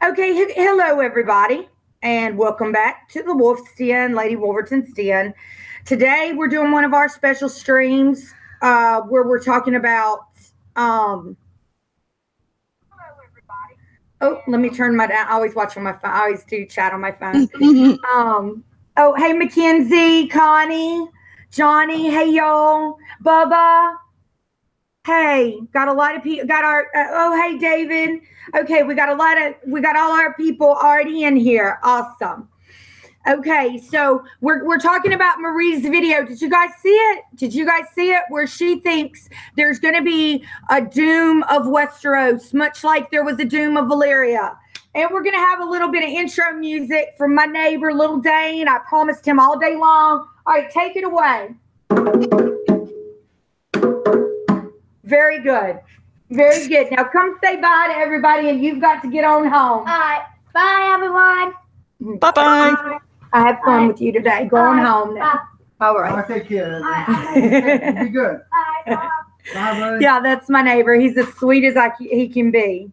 Okay, hello everybody, and welcome back to the Wolf's Den, Lady Wolverton's Den. Today we're doing one of our special streams where we're talking about. Um, oh, let me turn my. I always watch on my phone. I always do chat on my phone. Um, oh, hey Mackenzie, Connie, Johnny, hey y'all, Bubba. Hey, got a lot of people. Got our. Oh, hey David. Okay, we got all our people already in here. Awesome. Okay, so we're talking about Marie's video. Did you guys see it? Did you guys see it? Where she thinks there's going to be a doom of Westeros, much like there was a doom of Valyria. And we're going to have a little bit of intro music from my neighbor, Little Dane. I promised him all day long. All right, take it away. Very good. Very good. Now come say bye to everybody, and you've got to get on home. All right. Bye, everyone. Bye-bye. I have fun with you today. Going home now. All right. I'll take care of it. Be good. Bye, buddy. Yeah, that's my neighbor. He's as sweet as he can be.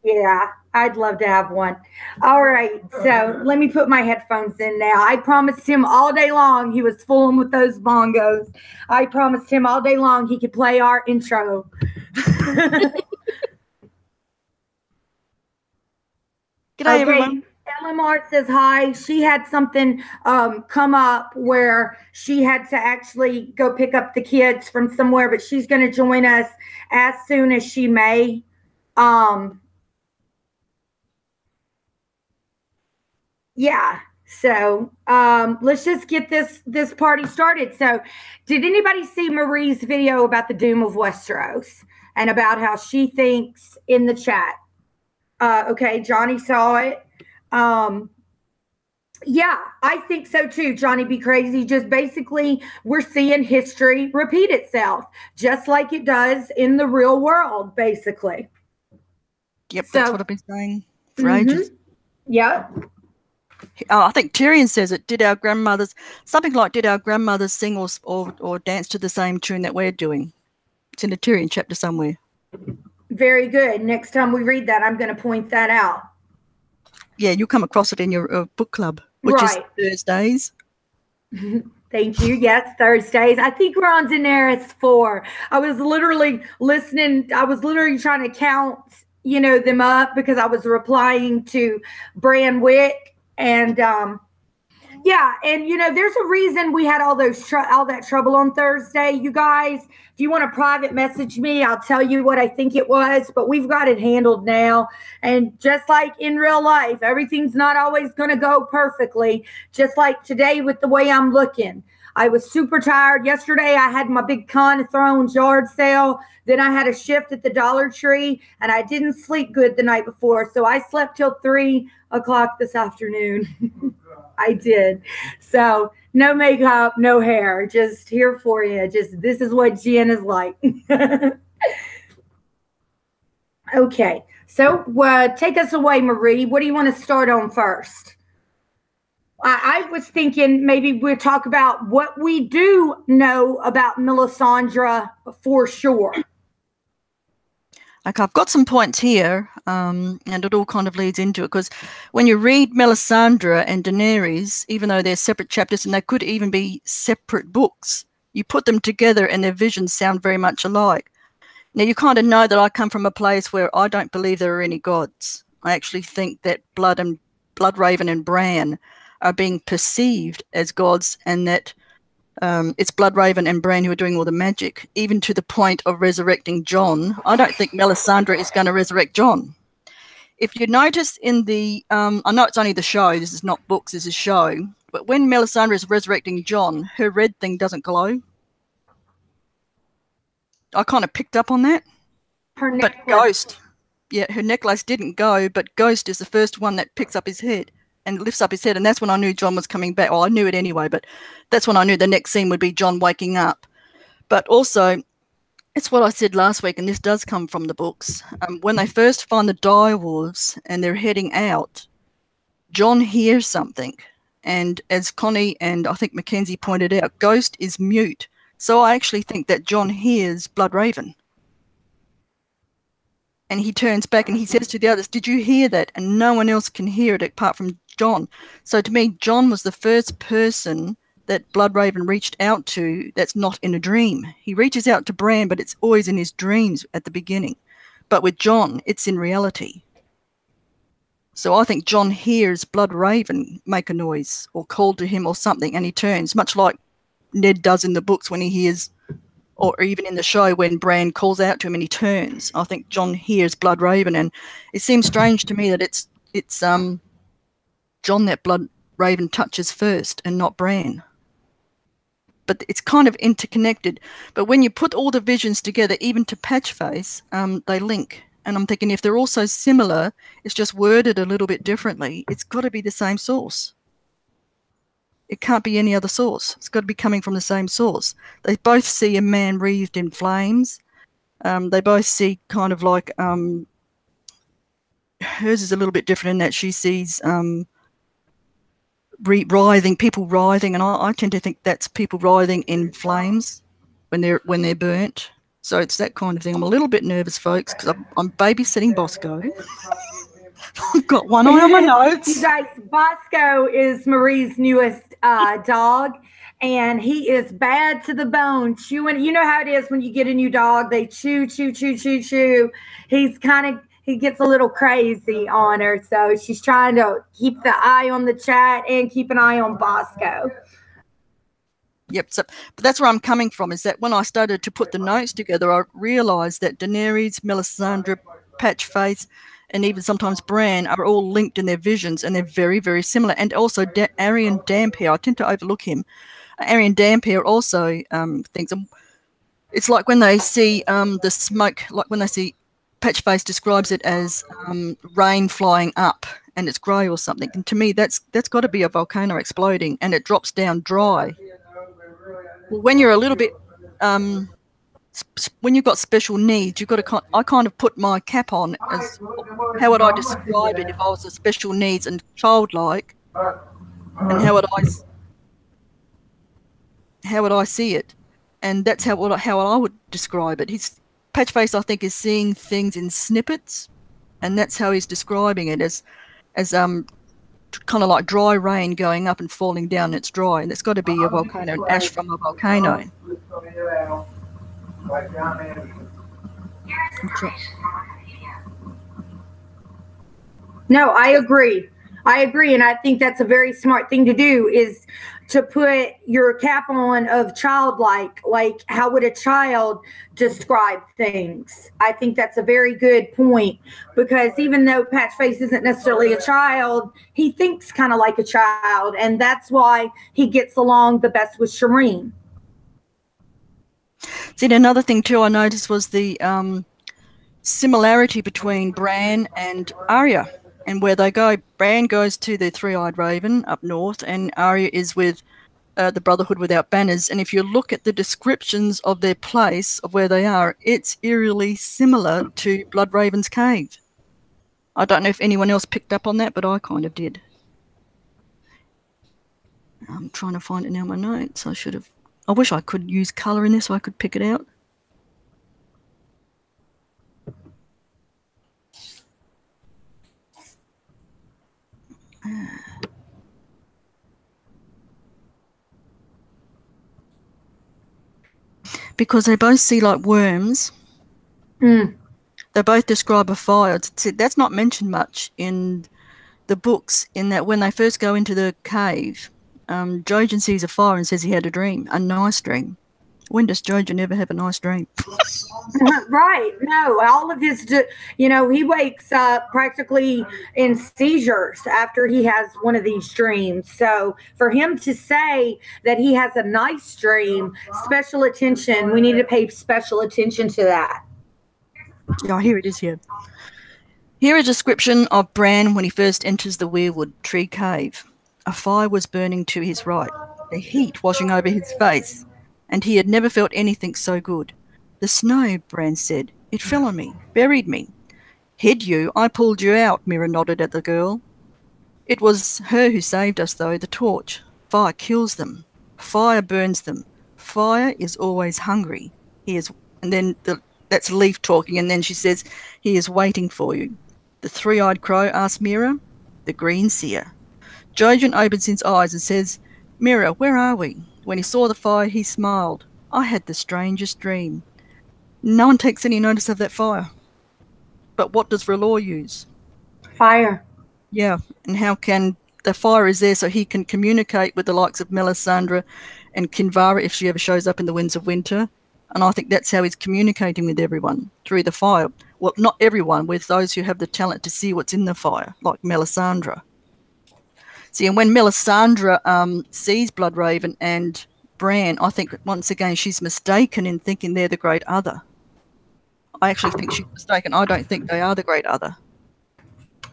Yeah, I'd love to have one. All right, so let me put my headphones in now. I promised him all day long he was fooling with those bongos. I promised him all day long he could play our intro. G'day, everyone. Ellen Mart says hi. She had something come up where she had to actually go pick up the kids from somewhere, but she's going to join us as soon as she may. Yeah. So let's just get this party started. So did anybody see Marie's video about the doom of Westeros and about how she thinks in the chat? Okay, Johnny saw it. Yeah, I think so too, Johnny Be Crazy. Just basically, we're seeing history repeat itself, just like it does in the real world, basically. Yep, that's what I've been saying for ages. Yep. I think Tyrion says it. Did our grandmothers sing or dance to the same tune that we're doing? It's in the Tyrion chapter somewhere. Very good. Next time we read that, I'm going to point that out. Yeah, you'll come across it in your book club, which is Thursdays. Thank you. Yes, Thursdays. I think we're on Daenerys 4. I was literally listening. I was literally trying to count, them up because I was replying to Bran Wick. And, yeah, and, there's a reason we had all that trouble on Thursday, you guys. If you want to private message me, I'll tell you what I think it was, but we've got it handled now. And just like in real life, everything's not always going to go perfectly, just like today with the way I'm looking. I was super tired. Yesterday, I had my big Con of Thrones yard sale. Then I had a shift at the Dollar Tree, and I didn't sleep good the night before. So I slept till 3 o'clock this afternoon. I did. So no makeup, no hair, just here for you. Just this is what Jen is like. Okay. So take us away, Marie. What do you want to start on first? I was thinking maybe we'll talk about what we do know about Melisandre for sure. Okay, I've got some points here, and it all kind of leads into it, because when you read Melisandre and Daenerys, even though they're separate chapters and they could even be separate books, you put them together and their visions sound very much alike. Now, you kind of know that I come from a place where I don't believe there are any gods. I actually think that Bloodraven and Bran are being perceived as gods, and that it's Bloodraven and Bran who are doing all the magic, even to the point of resurrecting Jon. I don't think Melisandre is going to resurrect Jon. If you notice in the, I know it's only the show, this is not books, this is show, but when Melisandre is resurrecting Jon, her red thing doesn't glow. I kind of picked up on that. Her necklace. But Ghost, yeah, her necklace didn't go, but Ghost is the first one that picks up his head and lifts up his head, and that's when I knew Jon was coming back. Well, I knew it anyway, but that's when I knew the next scene would be Jon waking up. But also, it's what I said last week, and this does come from the books. When they first find the direwolves and they're heading out, Jon hears something. And as Connie and I think Mackenzie pointed out, Ghost is mute. So I actually think that Jon hears Bloodraven. And he turns back and he says to the others, "Did you hear that?" And no one else can hear it apart from Jon. So to me, Jon was the first person that Bloodraven reached out to that's not in a dream. He reaches out to Bran, but it's always in his dreams at the beginning. But with Jon, it's in reality. So I think Jon hears Bloodraven make a noise or call to him or something, and he turns, much like Ned does in the books when he hears, or even in the show when Bran calls out to him and he turns. I think Jon hears Bloodraven, and it seems strange to me that it's Jon that Bloodraven touches first and not Bran. But it's kind of interconnected. But when you put all the visions together, even to Patchface, they link. And I'm thinking if they're all so similar, it's just worded a little bit differently. It's got to be the same source. It can't be any other source. It's got to be coming from the same source. They both see a man wreathed in flames. They both see kind of like hers is a little bit different in that she sees writhing, people writhing, and I tend to think that's people writhing in flames when they're burnt. So it's that kind of thing. I'm a little bit nervous, folks, because I'm babysitting Bosco. I've got one eye on my notes. You guys, Bosco is Marie's newest dog, and he is bad to the bone, chewing. You know how it is when you get a new dog; they chew, chew, chew, chew, chew. He gets a little crazy on her, so she's trying to keep the eye on the chat and keep an eye on Bosco. Yep. So, but that's where I'm coming from, is that when I started to put the notes together, I realised that Daenerys, Melisandre, Patchface, and even sometimes Bran are all linked in their visions, and they're very, very similar. And also Arian Dampier, I tend to overlook him. Arian Dampier also thinks it's like when they see the smoke, like when they see Patchface describes it as rain flying up and it's grey or something. And to me, that's got to be a volcano exploding, and it drops down dry. Well, when you're a little bit, when you've got special needs, you've got to. I kind of put my cap on as how would I describe it if I was a special needs and childlike, and how would I see it, and that's how I would describe it. Patchface, I think, is seeing things in snippets, and that's how he's describing it as kind of like dry rain going up and falling down. It's dry, and it's got to be a volcano, an ash from a volcano. No, I agree. And I think that's a very smart thing to do, is to put your cap on of childlike, like how would a child describe things? I think that's a very good point, because even though Patchface isn't necessarily a child, he thinks kind of like a child, and that's why he gets along the best with Shireen. See, another thing too I noticed was the similarity between Bran and Arya and where they go. Bran goes to the Three-Eyed Raven up north, and Arya is with the Brotherhood Without Banners. And if you look at the descriptions of their place, of where they are, it's eerily similar to Bloodraven's cave. I don't know if anyone else picked up on that, but I kind of did. I'm trying to find it now in my notes. I wish I could use colour in this so I could pick it out. Because they both see like worms. They both describe a fire. That's not mentioned much in the books, in that when they first go into the cave, Jojen sees a fire and says he had a dream, a nice dream. When does Jojen ever have a nice dream? Right. No, all of his, he wakes up practically in seizures after he has one of these dreams. So for him to say that he has a nice dream, special attention, we need to pay special attention to that. Yeah, here it is here. Here is a description of Bran when he first enters the Weirwood Tree Cave. A fire was burning to his right, the heat washing over his face, and he had never felt anything so good. The snow, Bran said. It fell on me, buried me. Hid you, I pulled you out, Mira nodded at the girl. It was her who saved us, though, the torch. Fire kills them. Fire burns them. Fire is always hungry. And then That's Leaf talking, and then she says, "He is waiting for you." The three-eyed crow asks Mira, "The green seer." Jojen opens his eyes and says, "Mira, where are we?" When he saw the fire, he smiled. "I had the strangest dream." No one takes any notice of that fire. But what does R'hllor use? Fire. Yeah, and how can the fire is there so he can communicate with the likes of Melisandre and Kinvara if she ever shows up in the Winds of Winter. And I think that's how he's communicating with everyone, through the fire. Well, not everyone, with those who have the talent to see what's in the fire, like Melisandre. See, and when Melisandre sees Bloodraven and Bran, I think once again she's mistaken in thinking they're the Great Other. I actually think she's mistaken. I don't think they are the Great Other.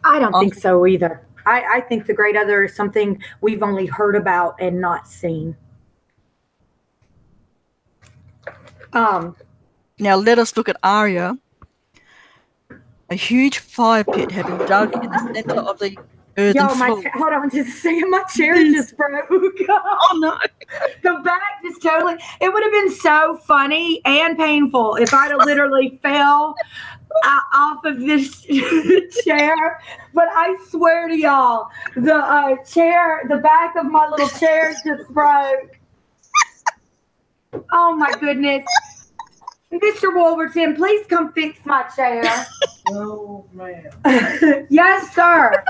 I don't think so either. I think the Great Other is something we've only heard about and not seen. Now let us look at Arya. A huge fire pit had been dug in the center of the earthen floor. Hold on just a second. My chair just broke. Oh no. The back just totally. It would have been so funny and painful if I'd have literally fell off of this chair. But I swear to y'all, the back of my little chair just broke. Oh my goodness. Mr. Wolverton, please come fix my chair. Oh, man. Yes, sir.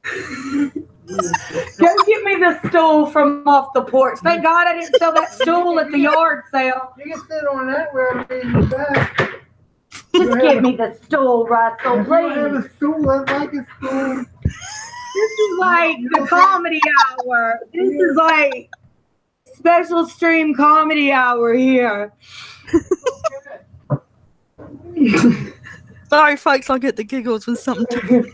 Go get me the stool from off the porch. Thank God I didn't sell that stool at the yard sale. You can sit on that where I'm back. Just give me the stool, Russell, If you have please. a stool, that's like a stool. This is like the comedy hour. This is like special stream comedy hour here. Sorry, folks, I get the giggles with something to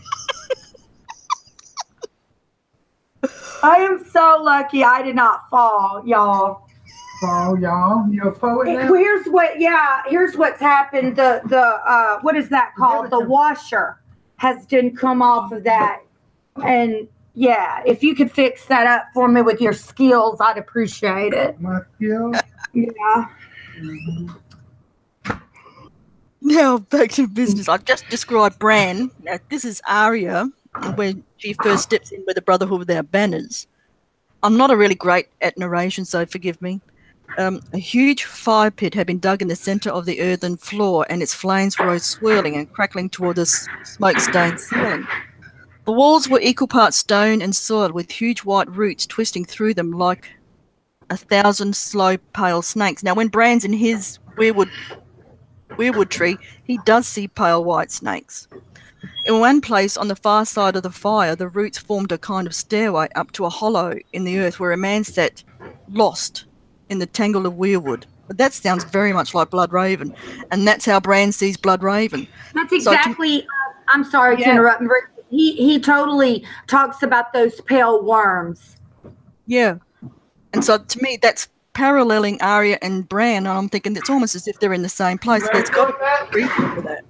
I am so lucky I did not fall, y'all. Oh, y'all, you're a poet now? Here's what's happened. The what is that called? The washer didn't come off of that. And yeah, if you could fix that up for me with your skills, I'd appreciate it. My skills? Yeah. Mm-hmm. Now, back to business. I've just described Bran. Now, this is Arya, when she first steps in with the Brotherhood without banners. I'm not really great at narration, so forgive me. A huge fire pit had been dug in the center of the earthen floor, and its flames rose swirling and crackling toward the smoke-stained ceiling. The walls were equal parts stone and soil, with huge white roots twisting through them like 1,000 slow, pale snakes. Now, when Bran's in his weirwood tree, he does see pale white snakes. In one place on the far side of the fire, the roots formed a kind of stairway up to a hollow in the earth where a man sat, lost in the tangle of weirwood. But that sounds very much like Bloodraven, and that's how Bran sees Bloodraven. That's exactly. I'm sorry to interrupt. He totally talks about those pale worms. Yeah, and so to me, that's paralleling Arya and Bran, and I'm thinking it's almost as if they're in the same place. There's got to be a reason for that.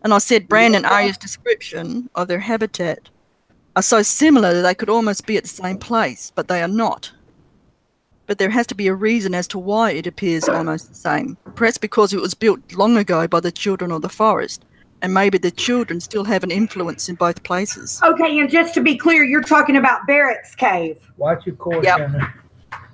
And I said Bran and Arya's description of their habitat are so similar that they could almost be at the same place, but they are not. But there has to be a reason as to why it appears almost the same. Perhaps because it was built long ago by the children of the forest, and maybe the children still have an influence in both places. Okay, and just to be clear, you're talking about Barrett's cave. Watch your course, Yep. Jenna.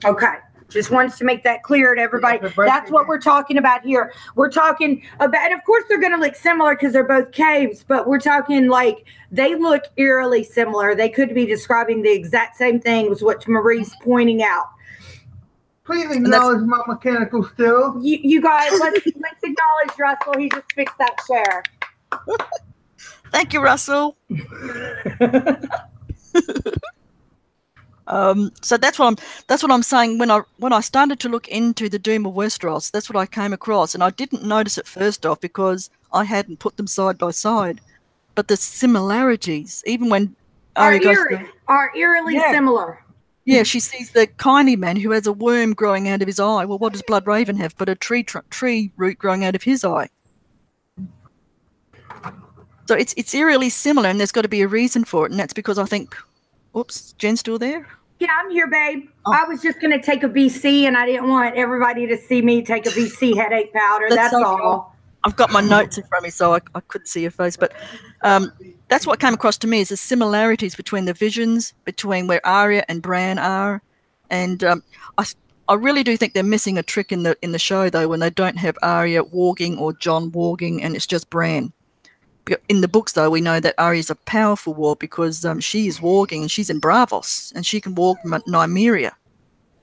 Okay. Just wanted to make that clear to everybody. That's what we're talking about here. We're talking about, and of course they're going to look similar because they're both caves, but we're talking like they look eerily similar. They could be describing the exact same thing as what Marie's pointing out. Please acknowledge my mechanical skills. You guys, let's acknowledge Russell. He just fixed that chair. Thank you, Russell. So that's what I'm saying. When I started to look into the Doom of Westeros, that's what I came across, and I didn't notice it first off because I hadn't put them side by side. But the similarities, even when Arya are eerily similar. Yeah, she sees the kindly man who has a worm growing out of his eye. Well, what does Bloodraven have but a tree root growing out of his eye? So it's eerily similar, and there's got to be a reason for it, and that's because I think. Oops, Jen's still there? Yeah, I'm here, babe. Oh. I was just going to take a BC, and I didn't want everybody to see me take a BC headache powder. That's okay. all. I've got my notes in front of me, so I couldn't see your face. But that's what came across to me is the similarities between the visions, between where Arya and Bran are. And I really do think they're missing a trick in the show, though, when they don't have Arya warging or Jon warging, and it's just Bran. In the books, though, we know that Arya's a powerful warg because she is warging and she's in Bravos, and she can warg Nymeria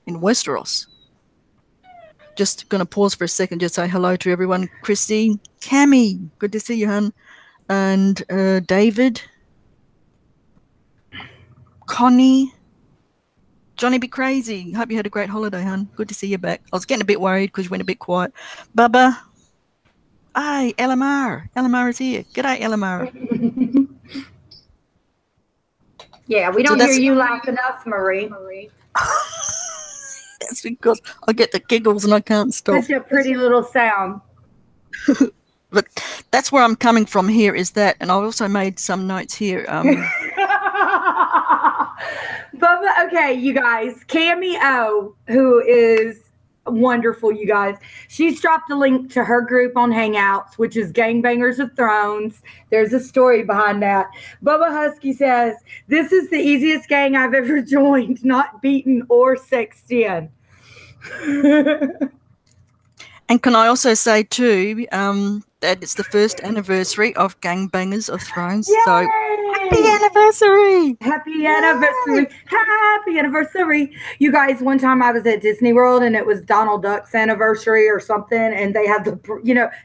in Westeros. Just going to pause for a second, just say hello to everyone. Christy, Cammy, good to see you, hun. And David, Connie, Johnny Be Crazy. Hope you had a great holiday, hun. Good to see you back. I was getting a bit worried because you went a bit quiet. Bubba. Hey, LMR. LMR is here. G'day, LMR. Yeah, we don't hear you laugh enough, Marie. That's because I get the giggles and I can't stop. Such a pretty little sound. But that's where I'm coming from here is that, and I've also made some notes here. Bubba, okay, you guys, Cammy O, who is wonderful, you guys. She's dropped a link to her group on Hangouts, which is Gangbangers of Thrones. There's a story behind that. Bubba Husky says, this is the easiest gang I've ever joined, not beaten or sexed in. And can I also say too that it's the first anniversary of Gangbangers of Thrones. Yay! So happy anniversary! Happy anniversary! Happy anniversary! You guys, one time I was at Disney World and it was Donald Duck's anniversary or something, and they had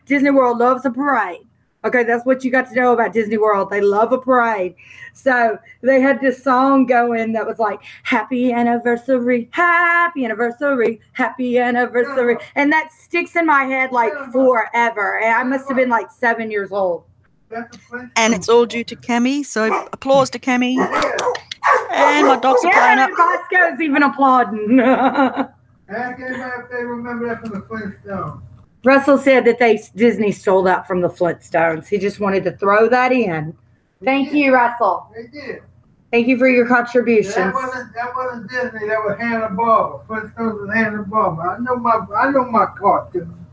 Disney World loves a parade. Okay, that's what you got to know about Disney World. They love a parade. So they had this song going that was like, happy anniversary, happy anniversary, happy anniversary. And that sticks in my head like forever. And I must have been like 7 years old. And it's all due to Cammy. So applause to Cammy. And my dogs are playing up. Bosco's even applauding. Ask everybody if they remember that from the Flintstones. Russell said that Disney stole that from the Flintstones. He just wanted to throw that in. Thank you, Russell. They did. Thank you for your contributions. That wasn't Disney. That was Hanna-Barbera. Flintstones was Hanna-Barbera. I know my cartoon.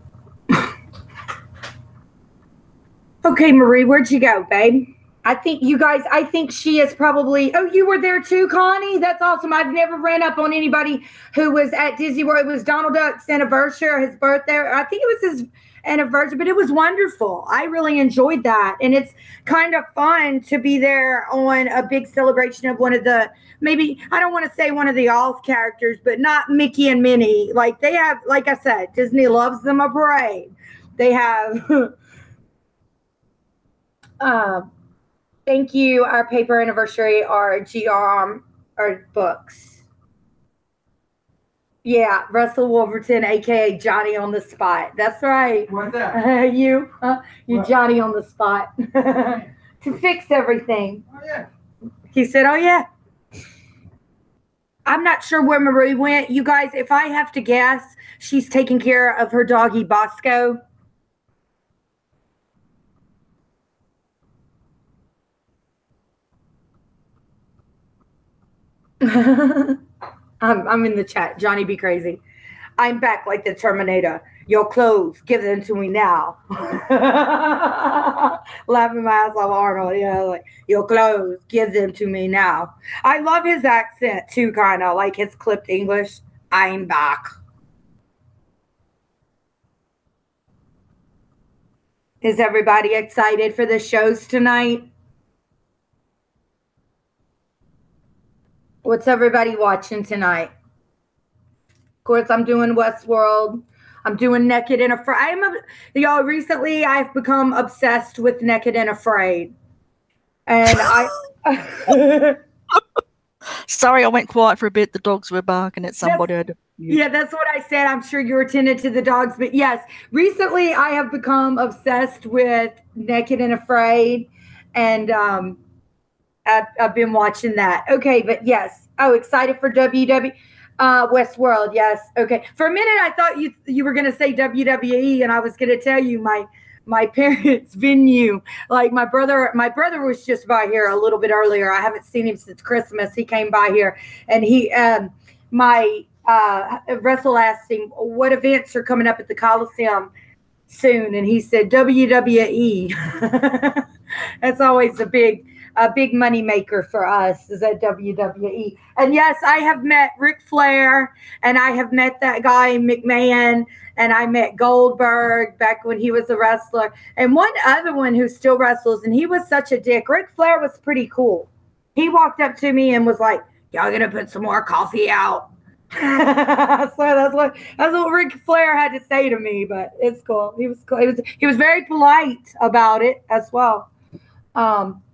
Okay, Marie, where'd you go, babe? I think she is probably, oh, you were there too, Connie? That's awesome. I've never ran up on anybody who was at Disney World. It was Donald Duck's anniversary or his birthday. I think it was his anniversary, but it was wonderful. I really enjoyed that. And it's kind of fun to be there on a big celebration of one of the, maybe, I don't want to say one of the Alf characters, but not Mickey and Minnie. Like they have, like I said, Disney loves them a parade. They have, thank you, our paper anniversary, our GR, our books. Yeah, Russell Wolverton, a.k.a. Johnny on the Spot. That's right. What's that? You What? Johnny on the spot. To fix everything. Oh, yeah. He said, oh, yeah. I'm not sure where Marie went. You guys, if I have to guess, she's taking care of her doggy Bosco. I'm in the chat. Johnny Be Crazy. I'm back like the Terminator. Your clothes, give them to me now. Laughing my ass off, Arnold. Yeah, like your clothes, give them to me now. I love his accent too, kind of like his clipped English. I'm back. Is everybody excited for the shows tonight? What's everybody watching tonight? Of course, I'm doing Westworld. I'm doing Naked and Afraid. Y'all, recently I've become obsessed with Naked and Afraid. And Sorry, I went quiet for a bit. The dogs were barking at somebody. Yeah, that's what I said. I'm sure you were tending to the dogs. But yes, recently I have become obsessed with Naked and Afraid. And I've been watching that. Okay, but yes. Oh, excited for Westworld. Yes. Okay. For a minute, I thought you were going to say WWE, and I was going to tell you my my parents' venue. Like my brother was just by here a little bit earlier. I haven't seen him since Christmas. He came by here, and my Russell asked him what events are coming up at the Coliseum soon, and he said WWE. That's always a big money maker for us, is at WWE. And yes, I have met Ric Flair, and I have met that guy McMahon, and I met Goldberg back when he was a wrestler, and one other one who still wrestles, and he was such a dick. Ric Flair was pretty cool. He walked up to me and was like, "Y'all gonna put some more coffee out?" So that's what Ric Flair had to say to me, but it's cool. He was cool. He was very polite about it as well.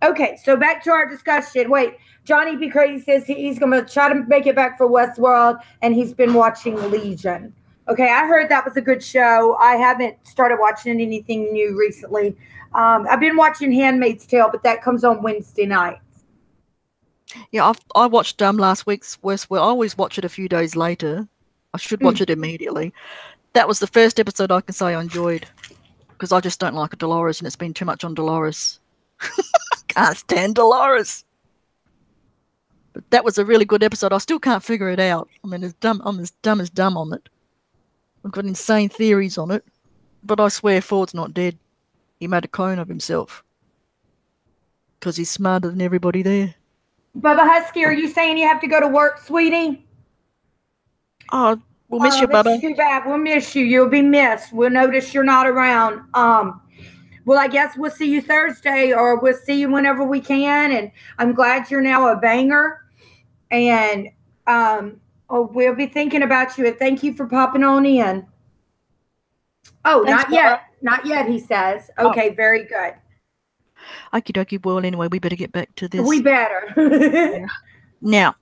Okay, so back to our discussion. Wait, Johnny B. Crazy says he's going to try to make it back for Westworld, and he's been watching Legion. Okay, I heard that was a good show. I haven't started watching anything new recently. I've been watching Handmaid's Tale, but that comes on Wednesday nights. Yeah, I watched last week's Westworld. I always watch it a few days later. I should watch it immediately. That was the first episode I can say I enjoyed, because I just don't like Dolores, and it's been too much on Dolores. Can't stand Dolores. But that was a really good episode. I still can't figure it out. I mean, I'm as dumb as dumb on it. I've got insane theories on it. But I swear Ford's not dead. He made a clone of himself. Because he's smarter than everybody there. Bubba Husky, are you saying you have to go to work, sweetie? Oh, we'll miss you, Bubba. That's too bad. We'll miss you. You'll be missed. We'll notice you're not around. Well, I guess we'll see you Thursday, or we'll see you whenever we can. And I'm glad you're now a banger. And we'll be thinking about you. And thank you for popping on in. Oh, thanks, not yet. Not yet, he says. Okay, very good. Okie dokie. Well, anyway, we better get back to this. We better. Now,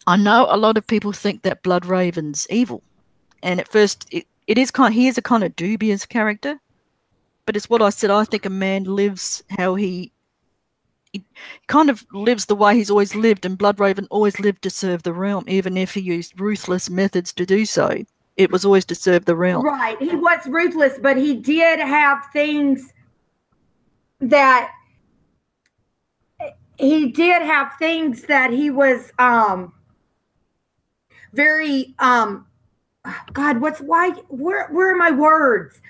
I know a lot of people think that Bloodraven's evil. And at first, he is a kind of dubious character. But it's what I said. I think a man lives how he kind of lives the way he's always lived, and Bloodraven always lived to serve the realm, even if he used ruthless methods to do so. It was always to serve the realm. Right. He was ruthless, but he did have things that he was very God, where are my words?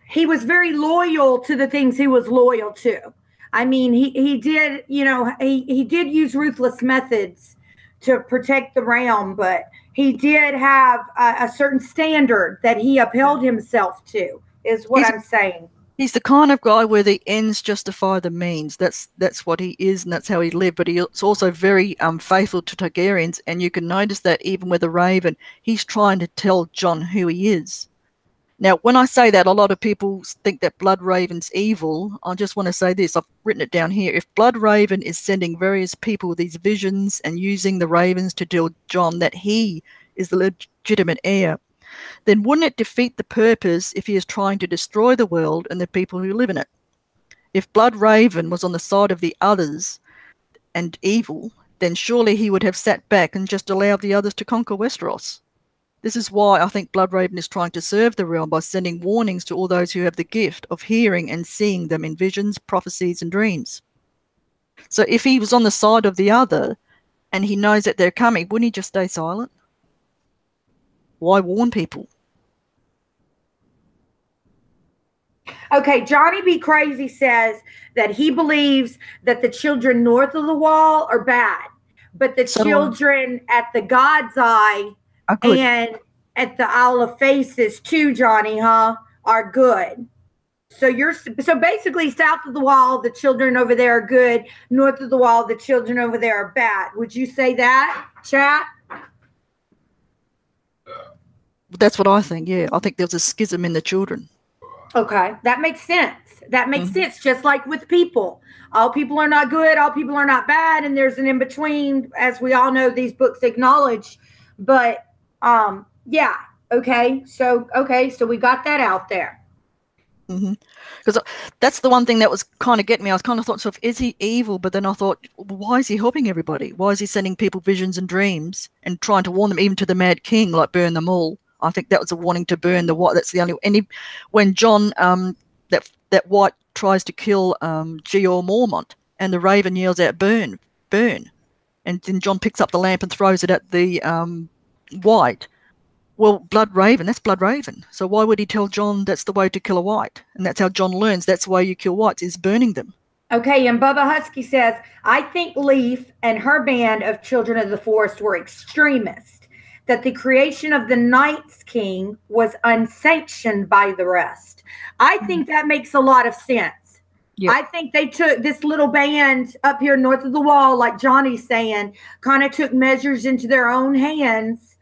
He was very loyal to the things he was loyal to. I mean, he did, he did use ruthless methods to protect the realm, but he did have a certain standard that he upheld himself to, is what I'm saying. He's the kind of guy where the ends justify the means. That's what he is, and that's how he lived. But he's also very faithful to Targaryens, and you can notice that even with the Raven, he's trying to tell Jon who he is. Now, when I say that, a lot of people think that Bloodraven's evil. I just want to say this. I've written it down here. If Bloodraven is sending various people these visions and using the ravens to tell Jon that he is the legitimate heir, then wouldn't it defeat the purpose if he is trying to destroy the world and the people who live in it? If Bloodraven was on the side of the others and evil, then surely he would have sat back and just allowed the others to conquer Westeros. This is why I think Bloodraven is trying to serve the realm by sending warnings to all those who have the gift of hearing and seeing them in visions, prophecies, and dreams. So if he was on the side of the other and he knows that they're coming, wouldn't he just stay silent? Why warn people? Okay, Johnny B. Crazy says that he believes that the children north of the wall are bad, but the children at the God's Eye and at the Isle of Faces too, Johnny, are good. So basically south of the wall, the children over there are good. North of the wall, the children over there are bad. Would you say that, chat? That's what I think, yeah. I think there's a schism in the children. Okay, that makes sense. That makes sense, just like with people. All people are not good, all people are not bad, and there's an in-between, as we all know these books acknowledge. But, yeah, okay, so we got that out there. Because that's the one thing that was kind of getting me. I was kind of thought, so is he evil? But then I thought, why is he helping everybody? Why is he sending people visions and dreams and trying to warn them, even to the Mad King, like burn them all? I think that was a warning to burn the white. That's the only. When John, that white tries to kill Gior Mormont, and the raven yells out, "Burn, burn," and then John picks up the lamp and throws it at the white. Well, blood raven, that's blood raven. So why would he tell John that's the way to kill a white? And that's how John learns that's the way you kill whites, is burning them. Okay, and Bubba Husky says, I think Leaf and her band of Children of the Forest were extremists, that the creation of the Night's King was unsanctioned by the rest. I think that makes a lot of sense. Yep. I think they took this little band up here north of the wall, like Johnny's saying, kind of took measures into their own hands,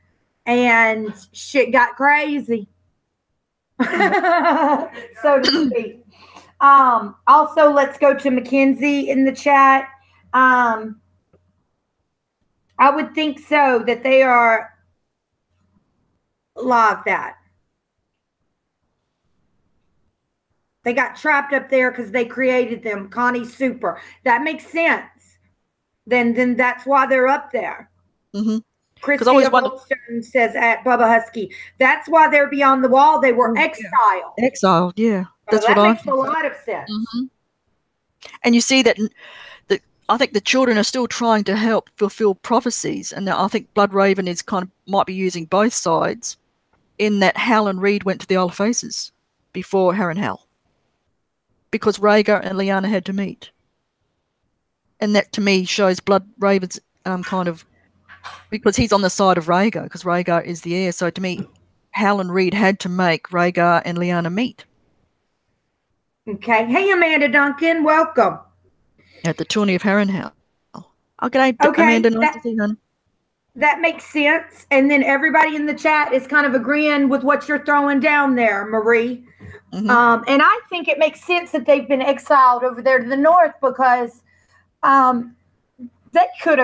and shit got crazy, so to speak. Also, let's go to Mackenzie in the chat. I would think so, that they are like that. They got trapped up there because they created them. Connie's super. That makes sense. Then that's why they're up there. Mm-hmm. Christy Goldstone says at Bubba Husky, that's why they're beyond the wall. They were exiled. Exiled, yeah. That's so that makes a lot of sense. Mm-hmm. And you see that I think the children are still trying to help fulfill prophecies, and I think Blood Raven is might be using both sides, in that Hal and Reed went to the Isle of Faces before Harrenhal, because Rhaegar and Lyanna had to meet, and that to me shows Blood Raven's because he's on the side of Rhaegar, because Rhaegar is the heir. So to me, Hal and Reed had to make Rhaegar and Lyanna meet. Okay. Hey, Amanda Duncan, welcome. At the tourney of Harrenhal. Okay, Amanda, nice to see you, hon. That makes sense. And then everybody in the chat is kind of agreeing with what you're throwing down there, Marie. Mm-hmm. And I think it makes sense that they've been exiled over there to the north, because they could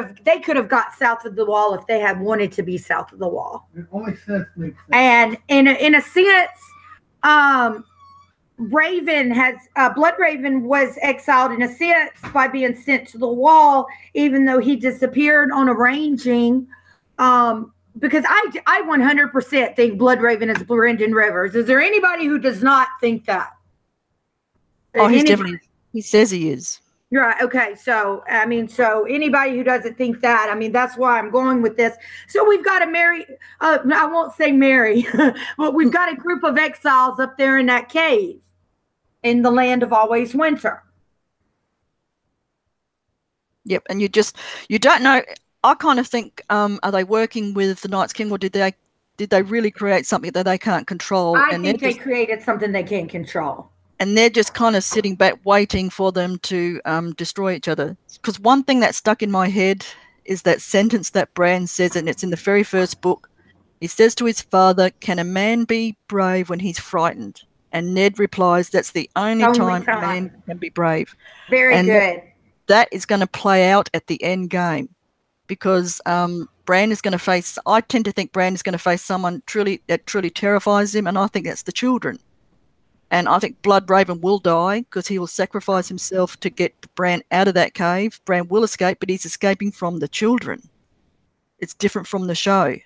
have got south of the wall if they had wanted to be south of the wall. It only sense makes sense. And in a sense, Blood Raven was exiled in a sense by being sent to the wall, even though he disappeared on arranging. Because I 100% think Blood Raven is Brendan Rivers. Is there anybody who does not think that? Oh, he says he is. Right. Okay. So, anybody who doesn't think that, that's why I'm going with this. So we've got I won't say Mary, but we've got a group of exiles up there in that cave in the land of always winter. Yep. And you don't know. I kind of think, are they working with the Night's King, or did they really create something that they can't control? I think they created something they can't control. And they're just kind of sitting back waiting for them to destroy each other. Because one thing that stuck in my head is that sentence that Bran says, and it's in the very first book. He says to his father, "Can a man be brave when he's frightened?" And Ned replies, "That's the only time a man can be brave." Very good. That is going to play out at the end game, because Bran is going to face, I tend to think Bran is going to face someone that truly terrifies him, and I think that's the children. And I think Blood Raven will die, because he will sacrifice himself to get Bran out of that cave. Bran will escape, but he's escaping from the children. It's different from the show.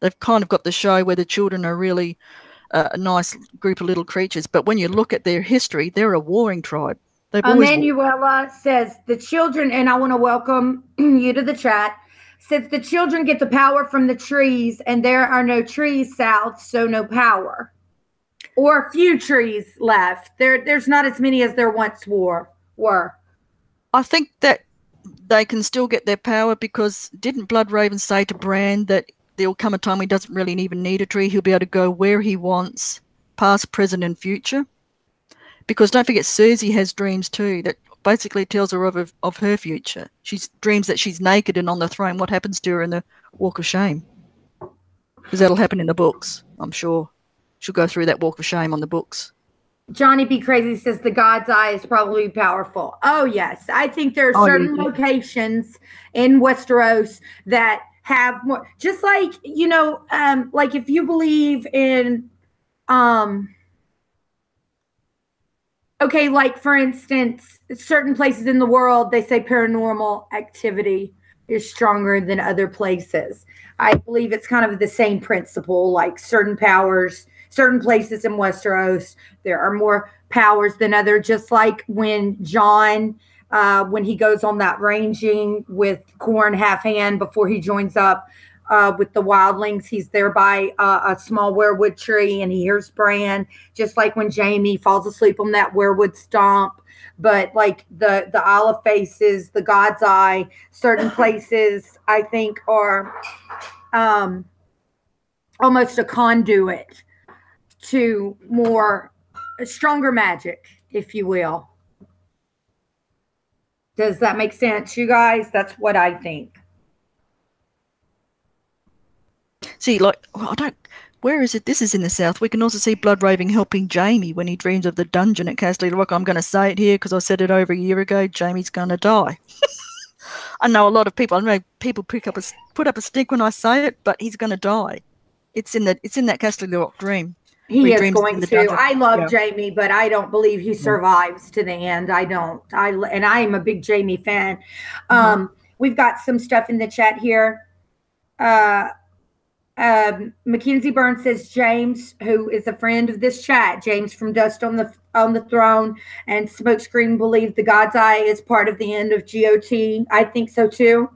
They've kind of got the show where the children are really a nice group of little creatures. But when you look at their history, they're a warring tribe. Emanuela says the children, and I want to welcome you to the chat, says the children get the power from the trees, and there are no trees south, so no power. Or few trees left. There's not as many as there once were. I think that they can still get their power, because didn't Blood Raven say to Bran that there'll come a time he doesn't really even need a tree? He'll be able to go where he wants, past, present, and future. Because don't forget, Cersei has dreams too that basically tells her of her future. She dreams that she's naked and on the throne. What happens to her in the Walk of Shame? Because that'll happen in the books, I'm sure. She'll go through that walk of shame on the books. Johnny B. Crazy says the God's Eye is probably powerful. Oh, yes. I think there are certain locations in Westeros that have more, just like, like if you believe in, like for instance, certain places in the world, they say paranormal activity. is stronger than other places. I believe it's kind of the same principle, like certain powers, certain places in Westeros, there are more powers than other, just like when John, when he goes on that ranging with Corn Half Hand before he joins up with the wildlings, he's there by a small weirwood tree and he hears Bran, just like when Jaime falls asleep on that weirwood stump. But like the Isle of Faces, the God's Eye, certain places I think are almost a conduit to more stronger magic, if you will. Does that make sense, you guys? That's what I think. See, like, I don't. Where is it? This is in the south. We can also see Bloodraven helping Jaime when he dreams of the dungeon at Castle Rock. I'm going to say it here because I said it over a year ago. Jaime's going to die. I know a lot of people. I know people put up a stink when I say it, but he's going to die. It's in that Castle Rock dream. He is going to. I love Jaime, but I don't believe he survives to the end. I don't. And I am a big Jaime fan. We've got some stuff in the chat here. Mackenzie Burns says James, who is a friend of this chat, James from Dust on the Throne and Smokescreen, believe the God's Eye is part of the end of GOT. I think so too.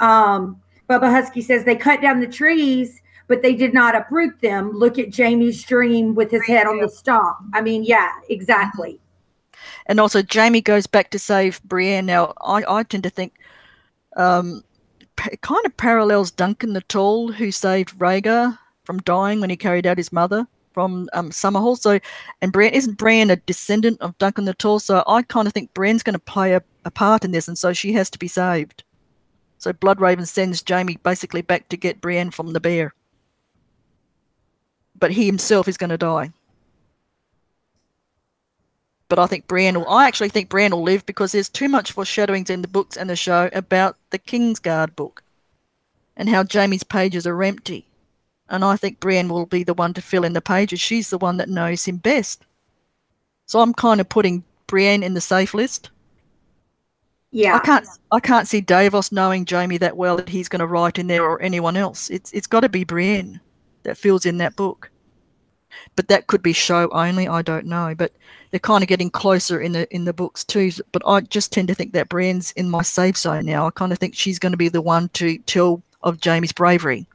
Bubba Husky says they cut down the trees, but they did not uproot them. Look at Jaime's dream with his head on the stump. I mean, yeah, exactly. And also Jaime goes back to save Brienne. Now, I tend to think it kind of parallels Duncan the Tall, who saved Rhaegar from dying when he carried out his mother from Summerhall. So, and isn't Brienne a descendant of Duncan the Tall? So I kind of think Brienne's going to play a part in this, and so she has to be saved. So Bloodraven sends Jaime basically back to get Brienne from the bear. But he himself is going to die. But I actually think Brienne will live because there's too much foreshadowings in the books and the show about the Kingsguard book and how Jaime's pages are empty. And I think Brienne will be the one to fill in the pages. She's the one that knows him best. So I'm kind of putting Brienne in the safe list. Yeah. I can't see Davos knowing Jaime that well that he's going to write in there or anyone else. It's got to be Brienne that fills in that book. But that could be show only. I don't know. But they're kind of getting closer in the books too. But I just tend to think that Brienne's in my safe zone now. I kind of think she's going to be the one to tell of Jaime's bravery.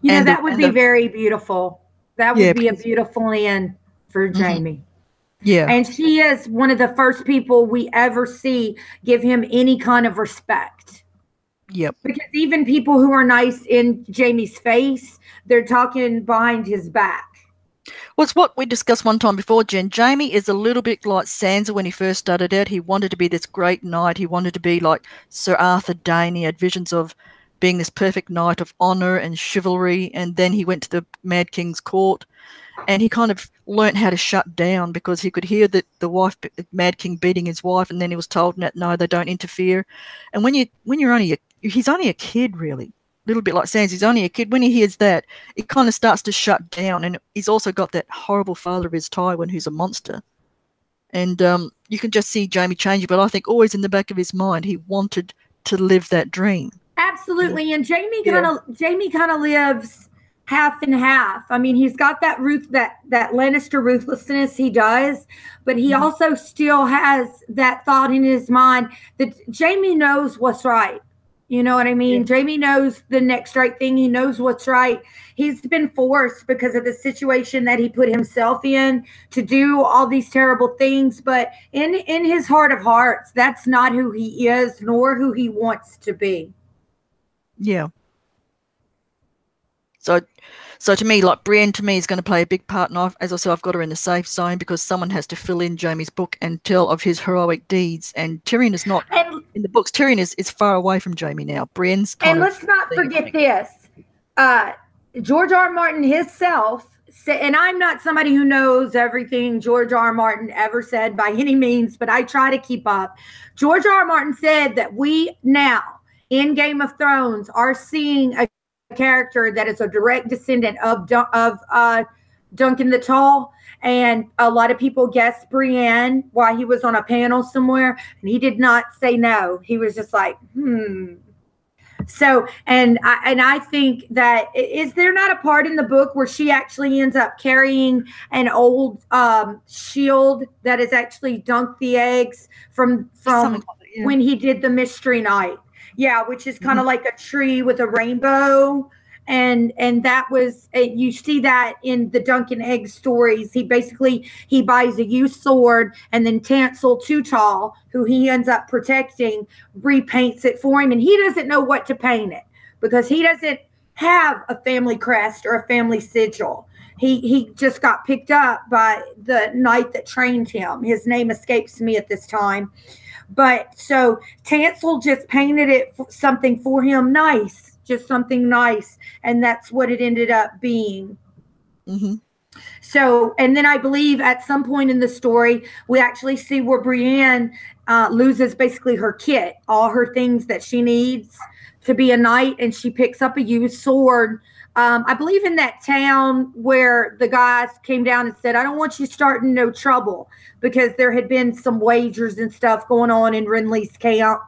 You know, that would be very beautiful. That would be a beautiful end for Jaime. Yeah. And she is one of the first people we ever see give him any kind of respect. Yep. Because even people who are nice in Jaime's face, they're talking behind his back. Well, it's what we discussed one time before, Jen. Jaime is a little bit like Sansa when he first started out. He wanted to be this great knight. He wanted to be like Sir Arthur Dane. He had visions of being this perfect knight of honor and chivalry. And then he went to the Mad King's court and he kind of learnt how to shut down because he could hear the Mad King beating his wife. And then he was told, no, they don't interfere. And when you're only he's only a kid, really. A little bit like Sansa, he's only a kid. When he hears that, it kind of starts to shut down. And he's also got that horrible father of his, Tywin, who's a monster. And you can just see Jaime changing. But I think always in the back of his mind, he wanted to live that dream. Absolutely. Yeah. And Jaime kind of lives half and half. I mean, he's got that that Lannister ruthlessness he does, but he also still has that thought in his mind that Jaime knows what's right. You know what I mean? Yeah. Jaime knows the next right thing. He knows what's right. He's been forced because of the situation that he put himself in to do all these terrible things. But in his heart of hearts, that's not who he is, nor who he wants to be. Yeah. So to me, like Brienne, to me is going to play a big part. And as I said, I've got her in the safe zone because someone has to fill in Jaime's book and tell of his heroic deeds. And Tyrion is not in the books. Tyrion is far away from Jaime now. Brienne's kind of. And let's not forget this. George R. R. Martin himself said, and I'm not somebody who knows everything George R. R. Martin ever said by any means, but I try to keep up. George R. R. Martin said that we now in Game of Thrones are seeing a character that is a direct descendant of Duncan the Tall, and a lot of people guessed Brienne while he was on a panel somewhere, and he did not say no. He was just like, So, and I think that, is there not a part in the book where she actually ends up carrying an old shield that is actually dunked the eggs from when he did the Mystery Night? Yeah, which is kind of like a tree with a rainbow. And that was, you see that in the Duncan Egg stories. He buys a used sword, and then Tansel Too Tall, who he ends up protecting, repaints it for him, and he doesn't know what to paint it because he doesn't have a family crest or a family sigil. He just got picked up by the knight that trained him. His name escapes me at this time. But so Tansel just painted it something for him nice. Just something nice, and that's what it ended up being. So, and then I believe at some point in the story, we actually see where Brienne loses basically her kit, all her things that she needs to be a knight, and she picks up a used sword. I believe in that town where the guys came down and said, I don't want you starting no trouble, because there had been some wagers and stuff going on in Renly's camp.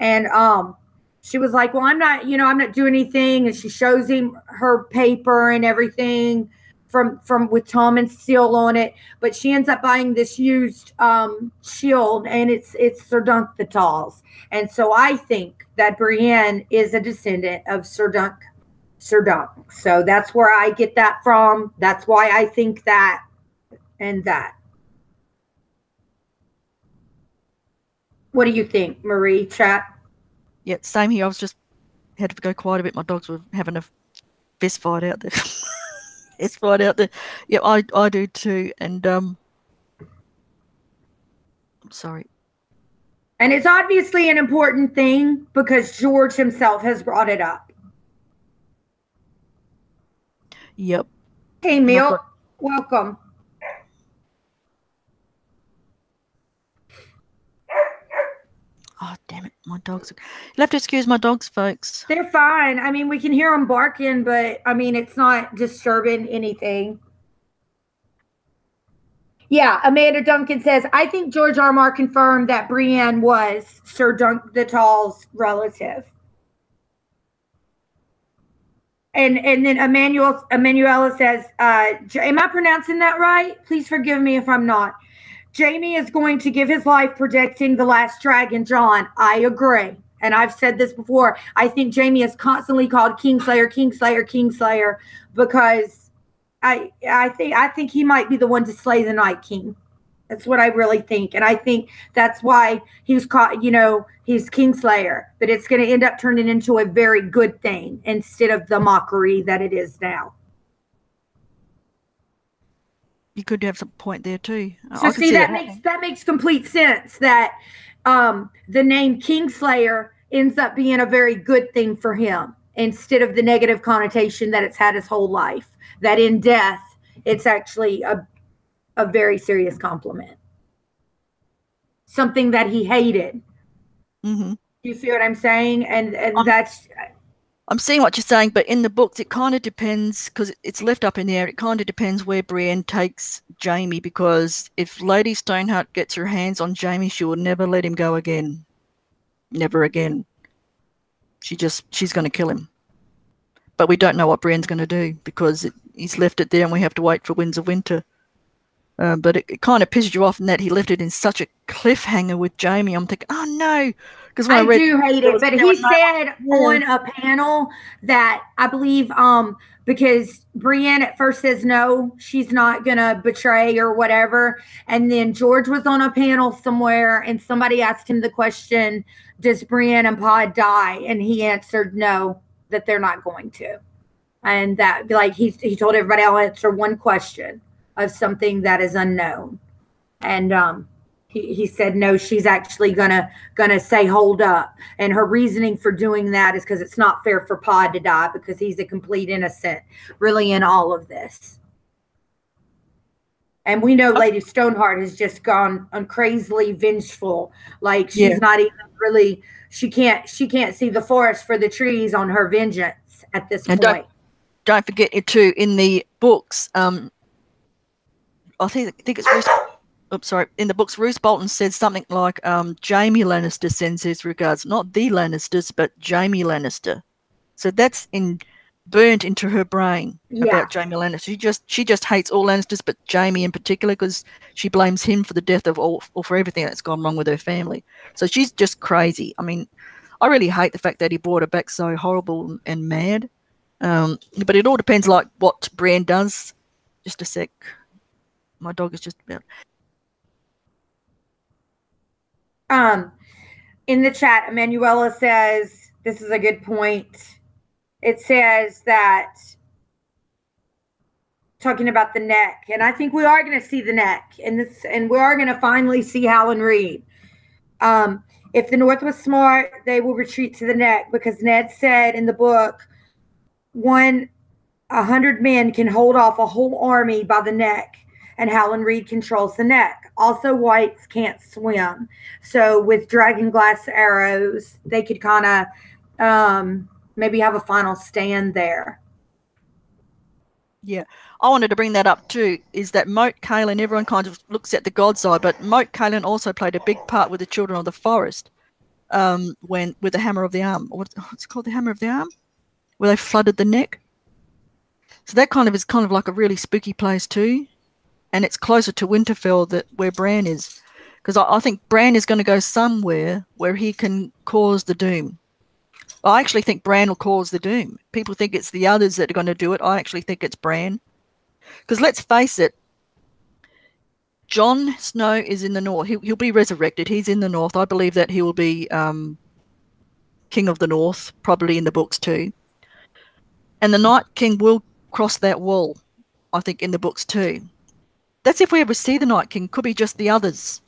And she was like, well, I'm not doing anything. And she shows him her paper and everything from with Tommen's seal on it. But she ends up buying this used shield, and it's Sir Dunk the Tall's. And so I think that Brienne is a descendant of Sir Dunk. So that's where I get that from. That's why I think that and that. What do you think, Marie, chat? Yeah, same here. I was just had to go quiet a bit. My dogs were having a fist fight out there. Fist fight out there. Yeah, I do too. And I'm sorry. And it's obviously an important thing because George himself has brought it up. Yep. Hey, Milt, welcome. Oh, damn it. My dogs. You'll have to excuse my dogs, folks. They're fine. I mean, we can hear them barking, but I mean, it's not disturbing anything. Yeah, Amanda Duncan says, I think George R. R. Martin confirmed that Brienne was Sir Dunk the Tall's relative. And then Emanuela says, am I pronouncing that right? Please forgive me if I'm not. Jaime is going to give his life protecting the last dragon, John. I agree. And I've said this before. I think Jaime is constantly called Kingslayer, Kingslayer, Kingslayer, because I think he might be the one to slay the Night King. That's what I really think. And I think that's why he was caught, he's Kingslayer. But it's going to end up turning into a very good thing instead of the mockery that it is now. You could have some point there too. So see, that makes complete sense that the name Kingslayer ends up being a very good thing for him instead of the negative connotation that it's had his whole life. That in death, it's actually a very serious compliment. Something that he hated. Mm-hmm. You see what I'm saying? And that's... I'm seeing what you're saying, but in the books, it kind of depends, because it's left up in the air. It kind of depends where Brienne takes Jaime, because if Lady Stoneheart gets her hands on Jaime, she will never let him go again. Never again. She's going to kill him. But we don't know what Brienne's going to do, because he's left it there and we have to wait for Winds of Winter. But it kind of pisses you off in that he left it in such a cliffhanger with Jaime. I'm thinking, oh no. Because I do hate it. But he said on a panel that I believe because Brienne at first says no, she's not going to betray or whatever. And then George was on a panel somewhere and somebody asked him the question, does Brienne and Pod die? And he answered no, that they're not going to. And that, like, he told everybody, I'll answer one question of something that is unknown. And he said no, she's actually gonna say hold up, and her reasoning for doing that is because it's not fair for Pod to die, because he's a complete innocent really in all of this. And we know Lady Stoneheart has just gone on crazily vengeful. Like she's not even really, she can't see the forest for the trees on her vengeance at this point. Don't forget it too, in the books, I think it's Roose. Oops, sorry. In the books, Roose Bolton said something like, Jaime Lannister sends his regards, not the Lannisters, but Jaime Lannister. So that's burnt into her brain about Jaime Lannister. She just hates all Lannisters, but Jaime in particular, because she blames him for the death of all, or for everything that's gone wrong with her family. So she's just crazy. I mean, I really hate the fact that he brought her back so horrible and mad. But it all depends, like, what Bran does. Just a sec. My dog is just about. In the chat, Emanuela says, this is a good point. It says that, talking about the neck, and I think we are going to see the neck, and we are going to finally see Howland Reed. If the North was smart, they will retreat to the neck, because Ned said in the book, 100 men can hold off a whole army by the neck, and Howland Reed controls the neck. Also, whites can't swim. So with dragon glass arrows, they could kind of maybe have a final stand there. Yeah, I wanted to bring that up too, is that Moat Cailin, everyone kind of looks at the god's eye, but Moat Cailin also played a big part with the Children of the Forest, with the Hammer of the Arm. What's it called, the Hammer of the Arm? Where they flooded the neck. So that is kind of like a really spooky place too. And it's closer to Winterfell where Bran is. Because I think Bran is going to go somewhere where he can cause the doom. I actually think Bran will cause the doom. People think it's the others that are going to do it. I actually think it's Bran. Because let's face it, Jon Snow is in the north. He'll be resurrected. He's in the north. I believe that he will be King of the North, probably in the books too. And the Night King will cross that wall, I think, in the books too. That's if we ever see the Night King. Could be just the others.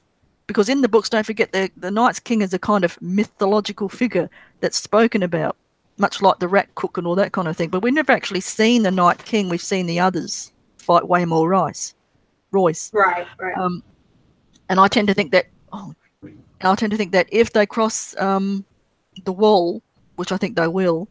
Because in the books, don't forget, the Night's King is a kind of mythological figure that's spoken about, much like the Rat Cook and all that kind of thing. But we've never actually seen the Night King. We've seen the others fight Waymore Royce. Right. And I tend to think that if they cross the wall, which I think they will.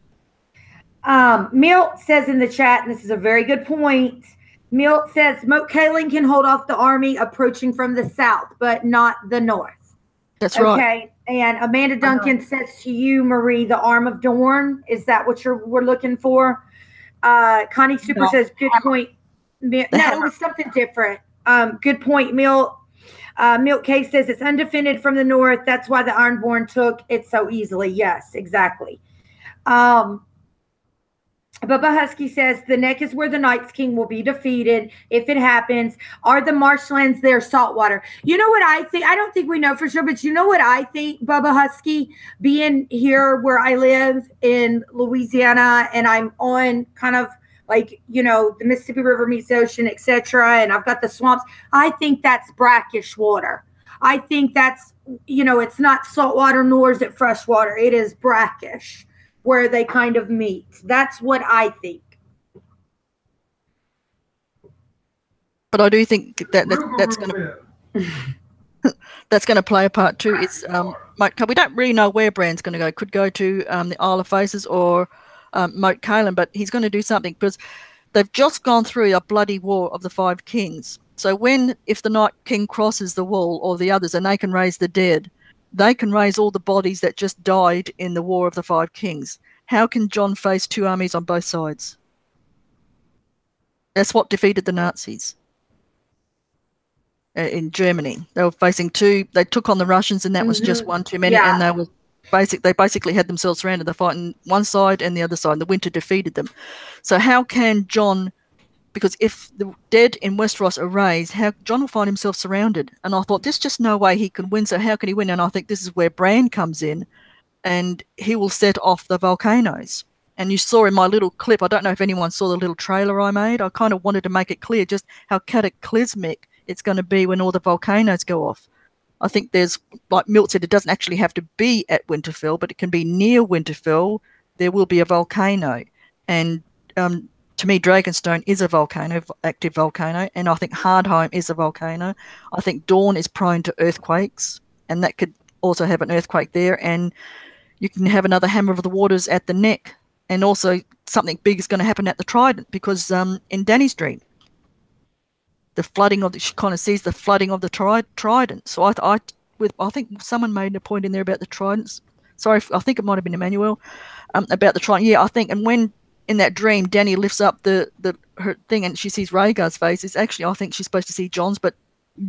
Milt says in the chat, and this is a very good point, Milt says Moat Cailin can hold off the army approaching from the south, but not the north. That's right. Okay. And Amanda Duncan says to you, Marie, the Arm of Dorne. Is that what we're looking for? Connie Super says, good point. No, it was something different. Good point, Milt. Milt K says it's undefended from the north. That's why the Ironborn took it so easily. Yes, exactly. Bubba Husky says the neck is where the Night's King will be defeated if it happens. Are the marshlands there saltwater? You know what I think? I don't think we know for sure, but you know what I think, Bubba Husky, being here where I live in Louisiana, and I'm on kind of like, the Mississippi River meets the ocean, etc., and I've got the swamps. I think that's brackish water. I think that's, it's not saltwater nor is it freshwater. It is brackish, where they kind of meet. That's what I think. But I do think that's going to that's going to play a part too. It's we don't really know where Bran's going to go. Could go to the Isle of Faces or Moat Cailin, but he's going to do something because they've just gone through a bloody war of the Five Kings. So if the Night King crosses the wall or the others, and they can raise the dead, they can raise all the bodies that just died in the War of the Five Kings. How can Jon face two armies on both sides? That's what defeated the Nazis in Germany. They were facing two. They took on the Russians, and that was just one too many. Yeah. And they basically had themselves surrounded. They're fighting one side and the other side. The winter defeated them. So how can Jon? Because if the dead in Westeros are raised, how Jon will find himself surrounded. And I thought, there's just no way he can win. So how can he win? And I think this is where Bran comes in, and he will set off the volcanoes. And you saw in my little clip, I don't know if anyone saw the little trailer I made. I kind of wanted to make it clear just how cataclysmic it's going to be when all the volcanoes go off. I think there's, like Milt said, it doesn't actually have to be at Winterfell, but it can be near Winterfell. There will be a volcano. And to me, Dragonstone is a volcano, active volcano, and I think Hardhome is a volcano. I think Dorne is prone to earthquakes, and that could also have an earthquake there. And you can have another Hammer of the Waters at the neck, and also something big is going to happen at the Trident, because in Dany's Dream. the flooding of she kind of sees the flooding of the trident. So I think someone made a point in there about the tridents. Sorry, I think it might have been Emmanuel, about the trident. Yeah, I think, and when in that dream Dany lifts up her thing and she sees Rhaegar's face, it's actually, I think she's supposed to see Jon's, but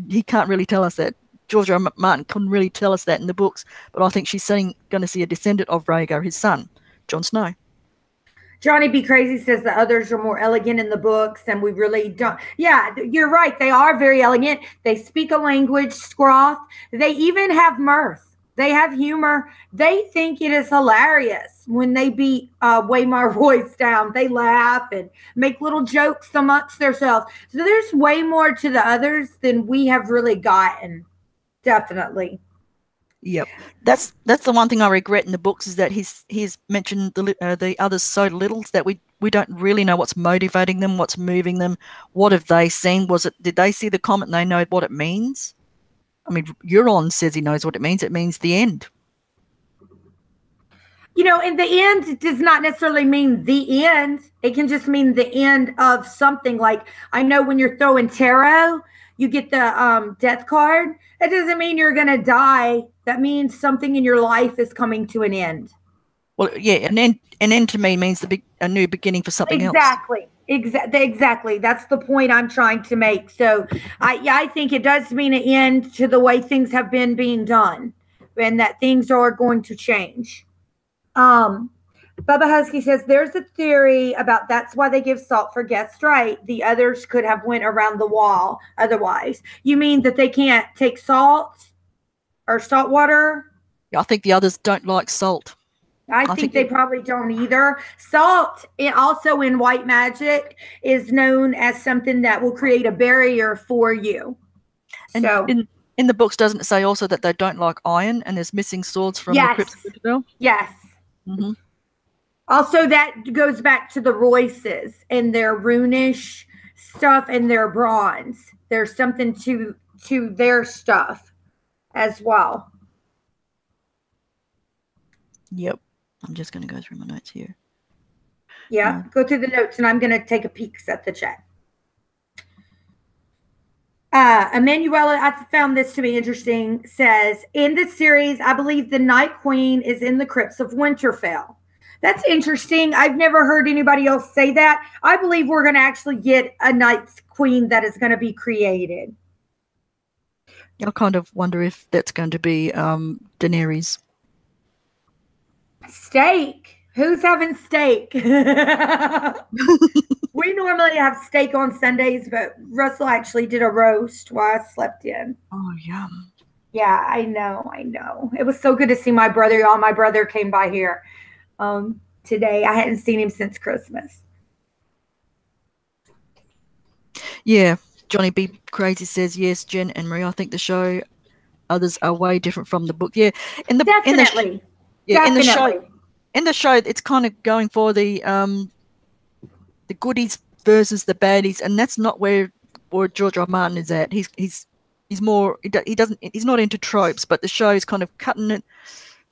he can't really tell us that. George R. R. Martin couldn't really tell us that in the books, but I think she's going to see a descendant of Rhaegar, his son, Jon Snow. Johnny B. Crazy says the others are more elegant in the books, and we really don't. Yeah, you're right. They are very elegant. They speak a language, scroff. They even have mirth. They have humor. They think it is hilarious when they beat Waymar Royce down. They laugh and make little jokes amongst themselves. So there's way more to the others than we have really gotten. Definitely. Yep, that's the one thing I regret in the books, is that he's mentioned the others so little that we don't really know what's motivating them, what's moving them, what have they seen? Did they see the comet and they know what it means? I mean, Euron says he knows what it means. It means the end. And the end does not necessarily mean the end. It can just mean the end of something. Like, I know when you're throwing tarot, you get the death card. That doesn't mean you're going to die. That means something in your life is coming to an end. Well, yeah, an end to me means a new beginning for something else. Exactly. That's the point I'm trying to make. So I think it does mean an end to the way things have been being done, and that things are going to change. Bubba Husky says there's a theory about that's why they give salt for guest right. The others could have went around the wall otherwise. You mean that they can't take salt or salt water? I think the others don't like salt. I think they probably don't either. Salt, also in white magic, is known as something that will create a barrier for you. And so in the books, doesn't it say also that they don't like iron, and there's missing swords from the Crypt of Citadel? Yes. Mm-hmm. Also, that goes back to the Royces and their runish stuff and their bronze. There's something to their stuff as well. Yep. I'm just going to go through my notes here. Yeah, go through the notes, and I'm going to take a peek at the chat. Emanuela, I found this to be interesting, says, in this series, I believe the Night Queen is in the crypts of Winterfell. That's interesting. I've never heard anybody else say that. I believe we're going to actually get a Night Queen that is going to be created. I kind of wonder if that's going to be Daenerys. Steak? Who's having steak? We normally have steak on Sundays, but Russell actually did a roast while I slept in. Oh, yum. Yeah, I know. It was so good to see my brother. Y'all, my brother came by here today. I hadn't seen him since Christmas. Yeah. Johnny B. Crazy says, yes, Jen and Marie, I think the show others are way different from the book. Yeah. Definitely. In the show, it's kind of going for the goodies versus the baddies, and that's not where George R. R. Martin is at. He's more, he's not into tropes, but the show is kind of cutting it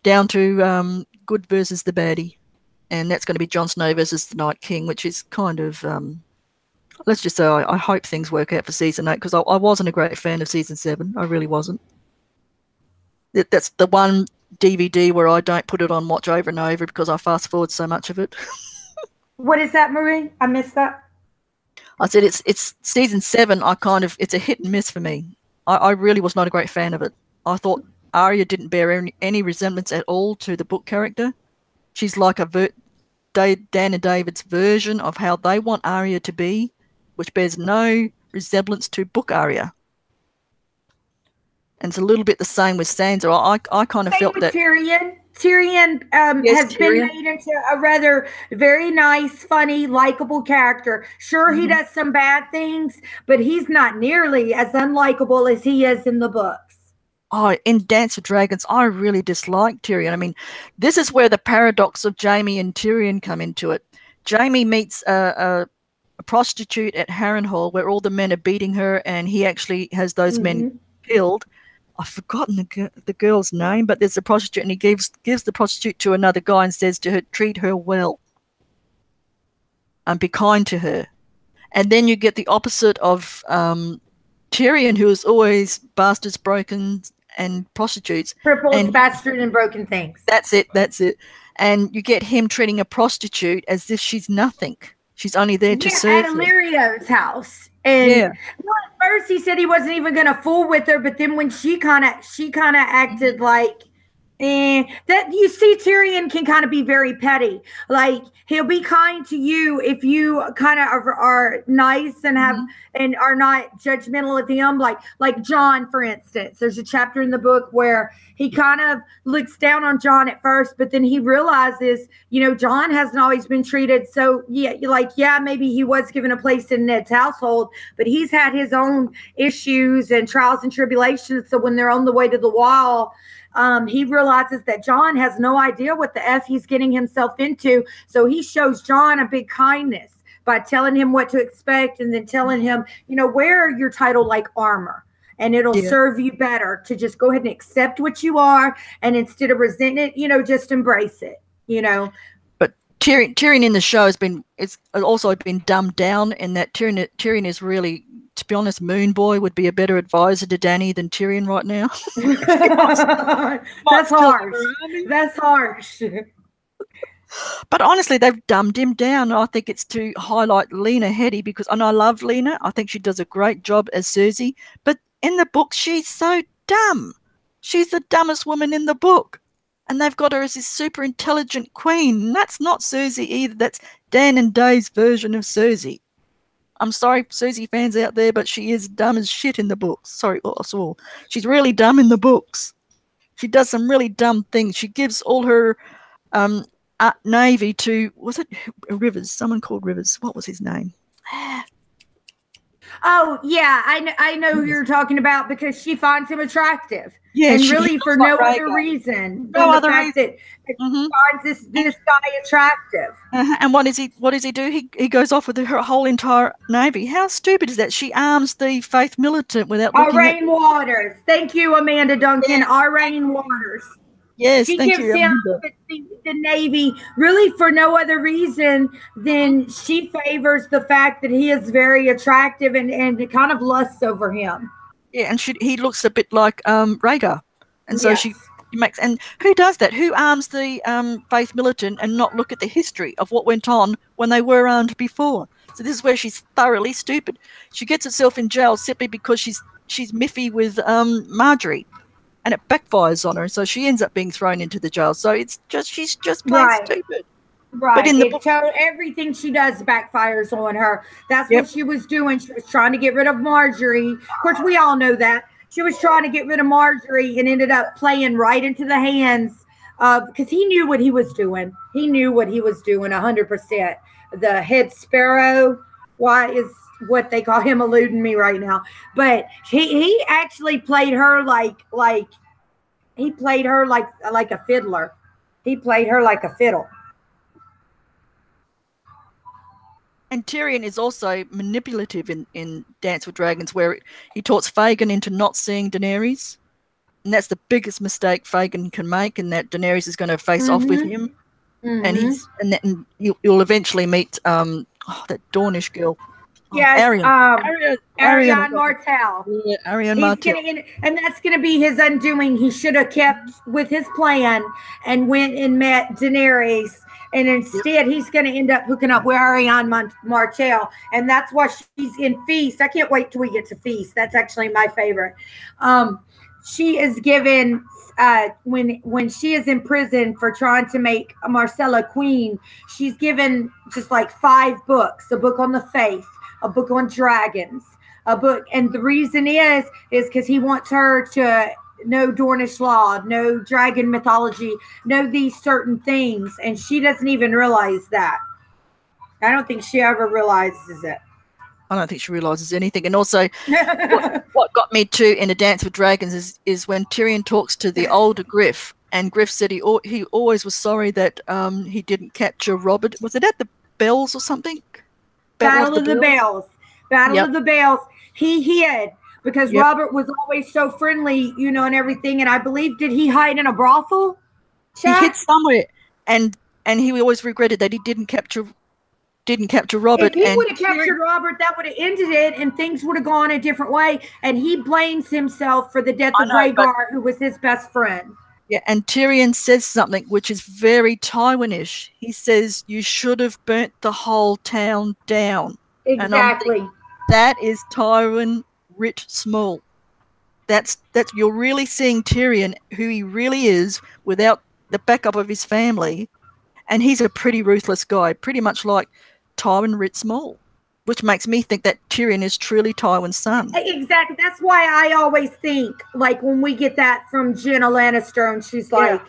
down to good versus the baddie, and that's going to be Jon Snow versus the Night King, which is kind of let's just say I hope things work out for season 8, because I wasn't a great fan of season 7. I really wasn't. That's the one DVD where I don't put it on watch over and over because I fast forward so much of it. What is that, Marie? I missed that. I said it's season 7. It's a hit and miss for me. I really was not a great fan of it. I thought Arya didn't bear any resemblance at all to the book character. She's like Dan and David's version of how they want Arya to be, which bears no resemblance to book Arya. And it's a little bit the same with Sansa. I kind of felt that Tyrion has been made into a rather very nice, funny, likable character. Sure, he does some bad things, but he's not nearly as unlikable as he is in the books. Oh, in Dance with Dragons, I really dislike Tyrion. I mean, this is where the paradox of Jaime and Tyrion come into it. Jaime meets a prostitute at Harrenhal where all the men are beating her, and he actually has those men killed. I've forgotten the girl's name, but there's a prostitute, and he gives the prostitute to another guy and says to her, treat her well and be kind to her. And then you get the opposite of Tyrion, who is always bastards, broken, and prostitutes. Cripples, bastard, and broken things. That's it. And you get him treating a prostitute as if she's nothing. She's only there to serve at him. Illyrio's house. And at first he said he wasn't even going to fool with her, but then when she kind of acted like, that you see Tyrion can kind of be very petty. Like, he'll be kind to you if you kind of are nice and have and are not judgmental of him. Like John, for instance, there's a chapter in the book where he kind of looks down on John at first, but then he realizes, John hasn't always been treated so maybe he was given a place in Ned's household, but he's had his own issues and trials and tribulations. So when they're on the way to the wall, he realizes that John has no idea what the F he's getting himself into. So he shows John a big kindness by telling him what to expect and then telling him, wear your title like armor and it'll serve you better to just go ahead and accept what you are. And instead of resenting it, just embrace it, But Tyrion in the show it's also been dumbed down in that Tyrion is really, to be honest, Moon Boy would be a better advisor to Dany than Tyrion right now. That's harsh. That's harsh. But honestly, they've dumbed him down. I think it's to highlight Lena Headey and I love Lena. I think she does a great job as Cersei. But in the book, she's so dumb. She's the dumbest woman in the book. And they've got her as this super intelligent queen. And that's not Cersei either. That's Dan and Dave's version of Cersei. I'm sorry, Cersei fans out there, but she is dumb as shit in the books. Sorry, all. She's really dumb in the books. She does some really dumb things. She gives all her navy to, was it Rivers? Someone called Rivers. What was his name? Oh, yeah, I know who you're talking about because she finds him attractive. Yeah, and really for no other reason than the fact that she finds this guy attractive. And what does he do? He goes off with her whole entire navy. How stupid is that? She arms the Faith Militant without looking Rain Waters. Thank you, Amanda Duncan. Yes. Rain Waters. Yes, she thank gives you. him the Navy really for no other reason than she favors the fact that he is very attractive and kind of lusts over him. Yeah, and he looks a bit like Rhaegar. And so she makes, and who does that? Who arms the Faith Militant and not look at the history of what went on when they were armed before? So this is where she's thoroughly stupid. She gets herself in jail simply because she's miffy with Marjorie. And it backfires on her, so she ends up being thrown into the jail. So she's just plain stupid. Right. But in the book, everything she does backfires on her. That's what she was doing. She was trying to get rid of Marjorie. Of course, we all know that. She was trying to get rid of Marjorie and ended up playing right into the hands of, because he knew what he was doing. He knew what he was doing 100%. The head sparrow, why is what they call him eluding me right now, but he actually played her like a fiddler. He played her like a fiddle. And Tyrion is also manipulative in Dance with Dragons, where he talks Fagin into not seeing Daenerys, and that's the biggest mistake Fagin can make, and that Daenerys is going to face off with him, and you'll eventually meet that Dornish girl. Yes, Arianne Martell. Yeah, Arianne Martell. And that's going to be his undoing. He should have kept with his plan and went and met Daenerys. And instead, he's going to end up hooking up with Arianne Martell. And that's why she's in Feast. I can't wait till we get to Feast. That's actually my favorite. She is given, when she is in prison for trying to make Marcella queen, she's given just like 5 books. A book on the faith, a book on dragons, a book. And the reason is because he wants her to know Dornish law, know dragon mythology, know these certain things. And she doesn't even realize that. I don't think she ever realizes it. I don't think she realizes anything. And also, what got me too in A Dance with Dragons is when Tyrion talks to the older Griff, and Griff said he always was sorry that he didn't capture Robert. Was it at the Bells or something? Battle of the Bells. Battle of the Bells. He hid because Robert was always so friendly, and everything. And I believe, did he hide in a brothel? He hid somewhere, and he always regretted that he didn't capture didn't capture Robert. If he and would have captured Robert, that would have ended it, and things would have gone a different way. And he blames himself for the death of Rhaegar, who was his best friend. Yeah, and Tyrion says something which is very Tywinish. He says, "You should have burnt the whole town down." Exactly. And I'm thinking, that is Tywin writ small. That's you're really seeing Tyrion, who he really is, without the backup of his family, and he's a pretty ruthless guy, pretty much like Tywin writ small, which makes me think that Tyrion is truly Tywin's son. Exactly. That's why I always think, like, when we get that from Jenna Lannister, and she's like,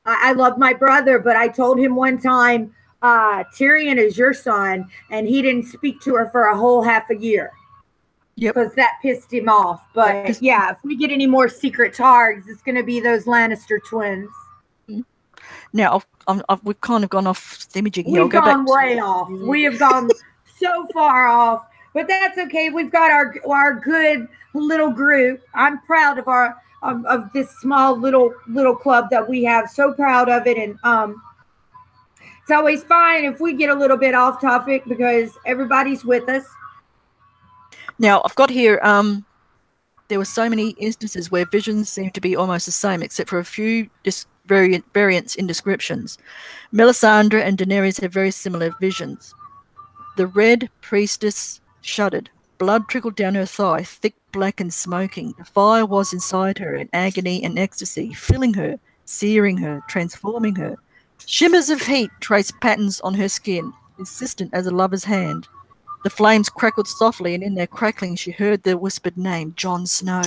I love my brother, but I told him one time, Tyrion is your son, and he didn't speak to her for a whole half a year. Yep. Because that pissed him off. But yeah, if we get any more secret targs, it's going to be those Lannister twins. Now, we've kind of gone off themaging here. We've gone way off. We have gone so far off. But that's okay. We've got our good little group. I'm proud of our of this small little club that we have. So proud of it. And it's always fine if we get a little bit off topic because everybody's with us. Now, I've got here, there were so many instances where visions seem to be almost the same, except for a few variants in descriptions. Melisandre and Daenerys have very similar visions. The red priestess shuddered. Blood trickled down her thigh, thick, black, and smoking. The fire was inside her in agony and ecstasy, filling her, searing her, transforming her. Shimmers of heat traced patterns on her skin, insistent as a lover's hand. The flames crackled softly, and in their crackling she heard the whispered name, Jon Snow.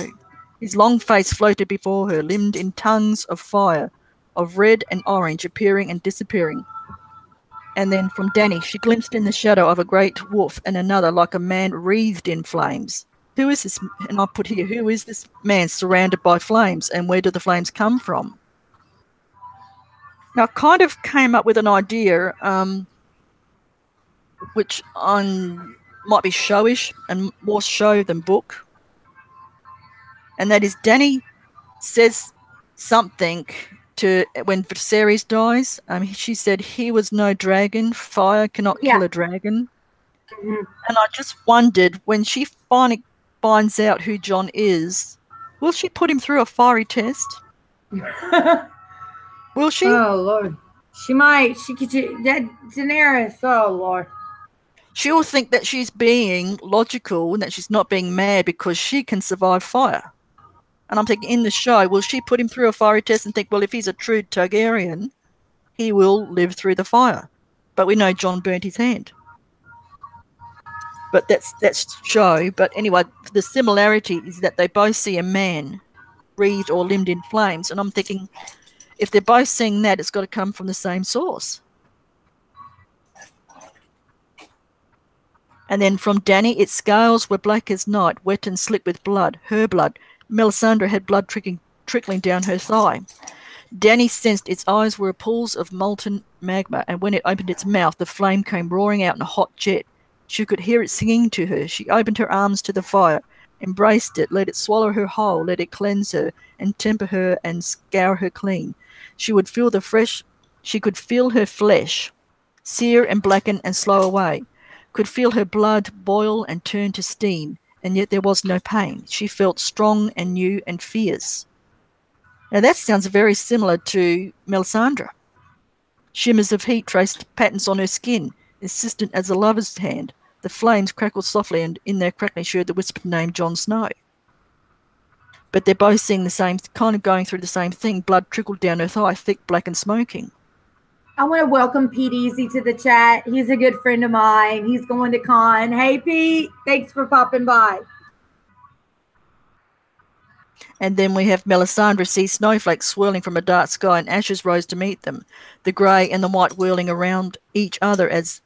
His long face floated before her, limned in tongues of fire, of red and orange, appearing and disappearing. And then from Dany, she glimpsed in the shadow of a great wolf and another like a man wreathed in flames. Who is this? And I put here, who is this man surrounded by flames, and where do the flames come from? Now, I kind of came up with an idea, which might be showish and more show than book. And that is Dany says something to when Viserys dies. She said he was no dragon. Fire cannot kill a dragon. Mm-hmm. And I just wondered, when she finally finds out who Jon is, will she put him through a fiery test? Will she? Oh, Lord. She might. She could. Daenerys. Oh, Lord. She'll think that she's being logical and that she's not being mad because she can survive fire. And I'm thinking, in the show, will she put him through a fiery test and think, well, if he's a true Targaryen, he will live through the fire? But we know Jon burnt his hand. But that's show. But anyway, the similarity is that they both see a man wreathed or limbed in flames. And I'm thinking, if they're both seeing that, it's got to come from the same source. And then from Dany, its scales were black as night, wet and slick with blood, her blood. Melisandre had blood trickling down her thigh. Dany sensed its eyes were pools of molten magma, and when it opened its mouth, the flame came roaring out in a hot jet. She could hear it singing to her. She opened her arms to the fire, embraced it, let it swallow her whole, let it cleanse her, and temper her and scour her clean. She could feel her flesh sear and blacken and slow away, could feel her blood boil and turn to steam, and yet there was no pain. She felt strong and new and fierce. Now that sounds very similar to Melisandre. Shimmers of heat traced patterns on her skin, insistent as a lover's hand. The flames crackled softly, and in their crackling she heard the whispered name Jon Snow. But they're both seeing the same, kind of going through the same thing. Blood trickled down her thigh, thick, black, and smoking. I want to welcome Pete Easy to the chat. He's a good friend of mine. He's going to con. Hey, Pete. Thanks for popping by. And then we have Melisandre see snowflakes swirling from a dark sky, and ashes rose to meet them, the grey and the white whirling around each other as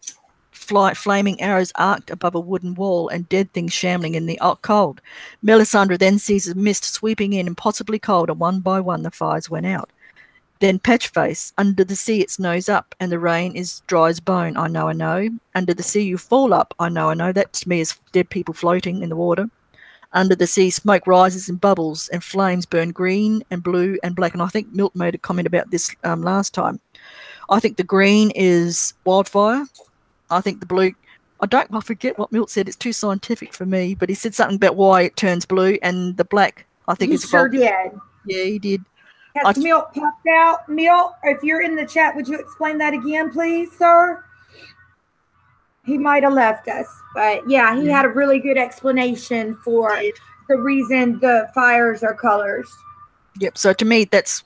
flaming arrows arced above a wooden wall, and dead things shambling in the cold. Melisandre then sees a mist sweeping in, impossibly cold, and one by one the fires went out. Then Patchface, under the sea its nose up, and the rain is dry as bone, I know. Under the sea you fall up, I know. That to me is dead people floating in the water. Under the sea smoke rises in bubbles, and flames burn green and blue and black. And I think Milt made a comment about this last time. I think the green is wildfire. I think the blue, I forget what Milt said, it's too scientific for me, but he said something about why it turns blue, and the black, I think, He is sure did. Yeah, he did. Has Milt popped out? Milt, if you're in the chat, would you explain that again, please, sir? He might have left us, but yeah, he had a really good explanation for the reason the fires are colors. Yep. So to me, that's.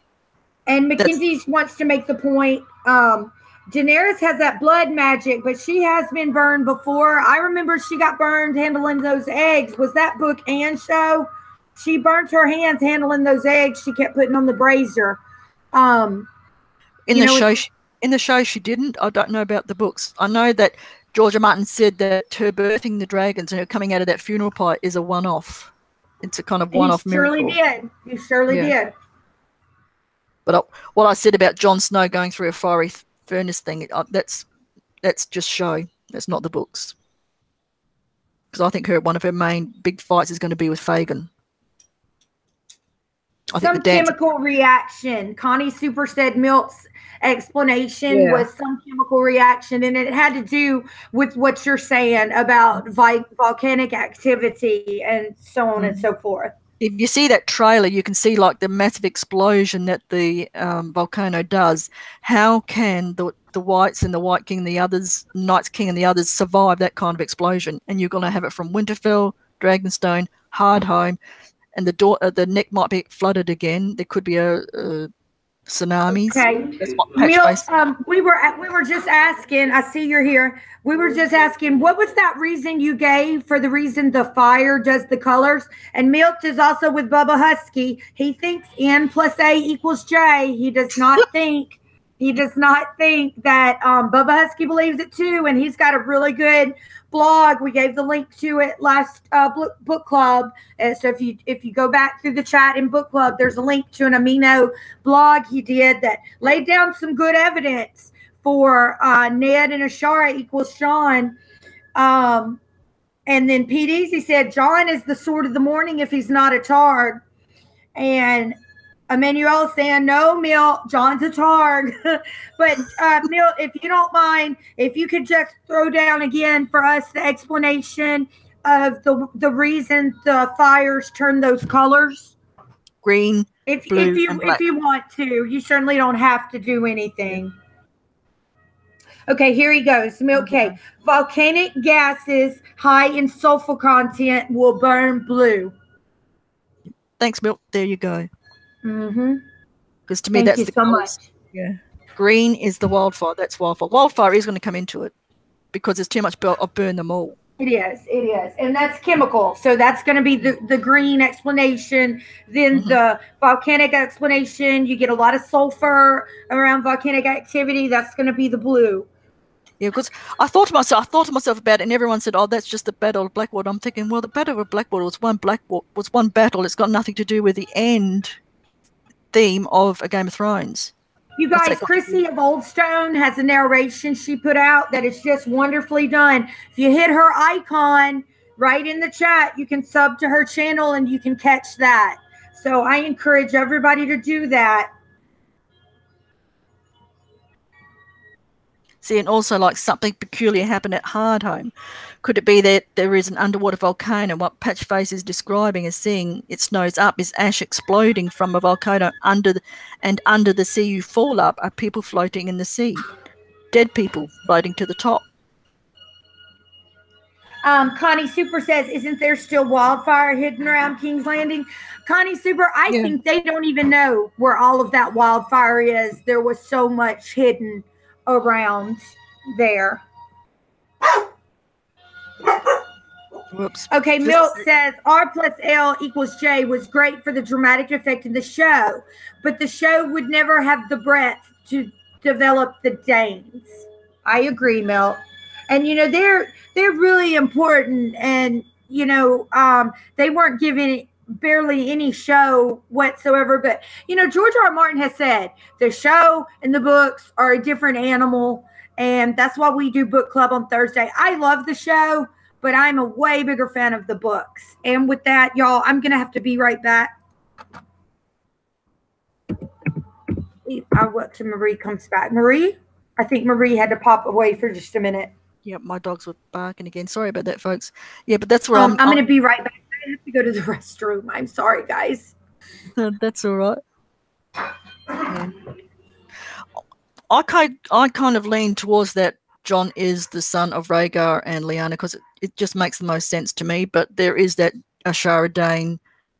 And Mackenzie wants to make the point. Daenerys has that blood magic, but she has been burned before. I remember she got burned handling those eggs. Was that book and show? She burnt her hands handling those eggs she kept putting on the brazier. In the show, she didn't. I don't know about the books. I know that George Martin said that her birthing the dragons and her coming out of that funeral pyre is a one-off. It's a kind of one-off miracle. He surely did. But what I said about Jon Snow going through a fiery furnace thing, that's just show. That's not the books. Because I think one of her main big fights is going to be with Fagin. Some chemical reaction. Connie Super said Milt's explanation was some chemical reaction, and it had to do with what you're saying about volcanic activity and so on and so forth. If you see that trailer, you can see like the massive explosion that the volcano does. How can the Whites and the White King and the others, Night's King and the others, survive that kind of explosion? And you're going to have it from Winterfell, Dragonstone, Hardhome, and the neck might be flooded again. There could be a tsunamis. Okay. We were just asking, I see you're here. We were just asking, what was that reason you gave for the reason the fire does the colors? And Milt is also with Bubba Husky. He thinks N plus A equals J. He does not think that Bubba Husky believes it too. And he's got a really good blog. We gave the link to it last book club. So if you go back through the chat in book club, there's a link to an amino blog he did that laid down some good evidence for Ned and Ashara equals Jon. And then Pete Easy said Jon is the sword of the morning if he's not a Targ. And Emmanuel saying, no, Milt, Jon's a Targ. But Milt, if you don't mind, if you could just throw down again for us the explanation of the reason the fires turn those colors. Green, blue, and black. If you want to. You certainly don't have to do anything. Okay, here he goes. Milt K. Volcanic gases high in sulfur content will burn blue. Thanks, Milt. There you go. Because to me, Thank that's you the so colors. much. Yeah. Green is the wildfire. That's wildfire. Wildfire is going to come into it because there's too much. I'll burn them all. It is. And that's chemical. So that's going to be the green explanation. Then the volcanic explanation, you get a lot of sulfur around volcanic activity. That's going to be the blue. Yeah, because I thought to myself about it, and everyone said, "Oh, that's just the Battle of Blackwater." I'm thinking, well, the Battle of Blackwater was one battle. It's got nothing to do with the end theme of A Game of Thrones. You guys, Chrissy of Oldstone has a narration she put out that is just wonderfully done. If you hit her icon right in the chat, you can sub to her channel and you can catch that. So I encourage everybody to do that. See, and also like something peculiar happened at Hardhome. Could it be that there is an underwater volcano? What Patchface is describing as seeing its nose up is ash exploding from a volcano under the sea you fall up are people floating in the sea. Dead people floating to the top. Connie Super says, isn't there still wildfire hidden around King's Landing? Connie Super, I think they don't even know where all of that wildfire is. There was so much hidden around there. Whoops. Okay, Milt says R plus L equals J was great for the dramatic effect in the show, but the show would never have the breadth to develop the Danes. I agree, Milt. And they're really important, and they weren't given barely any show whatsoever. But George R. R. Martin has said the show and the books are a different animal, and that's why we do book club on Thursday. I love the show, but I'm a way bigger fan of the books. And with that, y'all, I'm gonna have to be right back. I'll wait till Marie comes back. Marie, I think Marie had to pop away for just a minute. Yeah, my dogs were barking again. Sorry about that, folks. Yeah, but that's where I'm going to be right back. I have to go to the restroom. I'm sorry, guys. That's all right. Yeah. I kind of lean towards that Jon is the son of Rhaegar and Lyanna because it just makes the most sense to me. But there is that Ashara Dane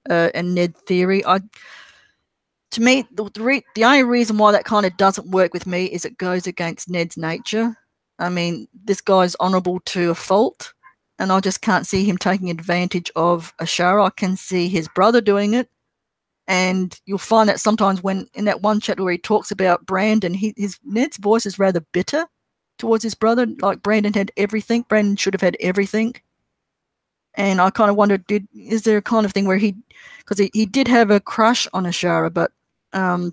and Ned theory. To me, the only reason why that kind of doesn't work with me is it goes against Ned's nature. I mean, this guy's honourable to a fault, and I just can't see him taking advantage of Ashara. I can see his brother doing it. And you'll find that sometimes when in that one chapter where he talks about Brandon, his Ned's voice is rather bitter towards his brother. Like Brandon had everything. Brandon should have had everything. And I kind of wondered, is there a kind of thing where because he did have a crush on Ashara, but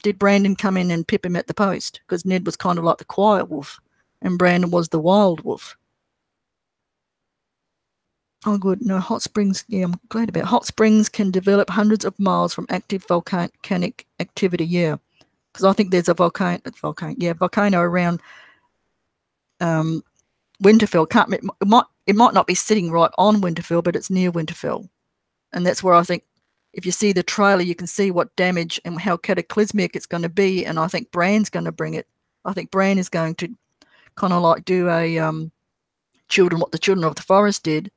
did Brandon come in and pip him at the post? Because Ned was kind of like the quiet wolf, and Brandon was the wild wolf. Oh, good. No, hot springs. Yeah, I'm glad about it. Hot springs can develop hundreds of miles from active volcanic activity. Yeah, because I think there's a volcano around Winterfell. It might not be sitting right on Winterfell, but it's near Winterfell, and that's where I think if you see the trailer, you can see what damage and how cataclysmic it's going to be. And I think Bran's going to bring it. I think Bran is going to kind of like do a what the Children of the Forest did,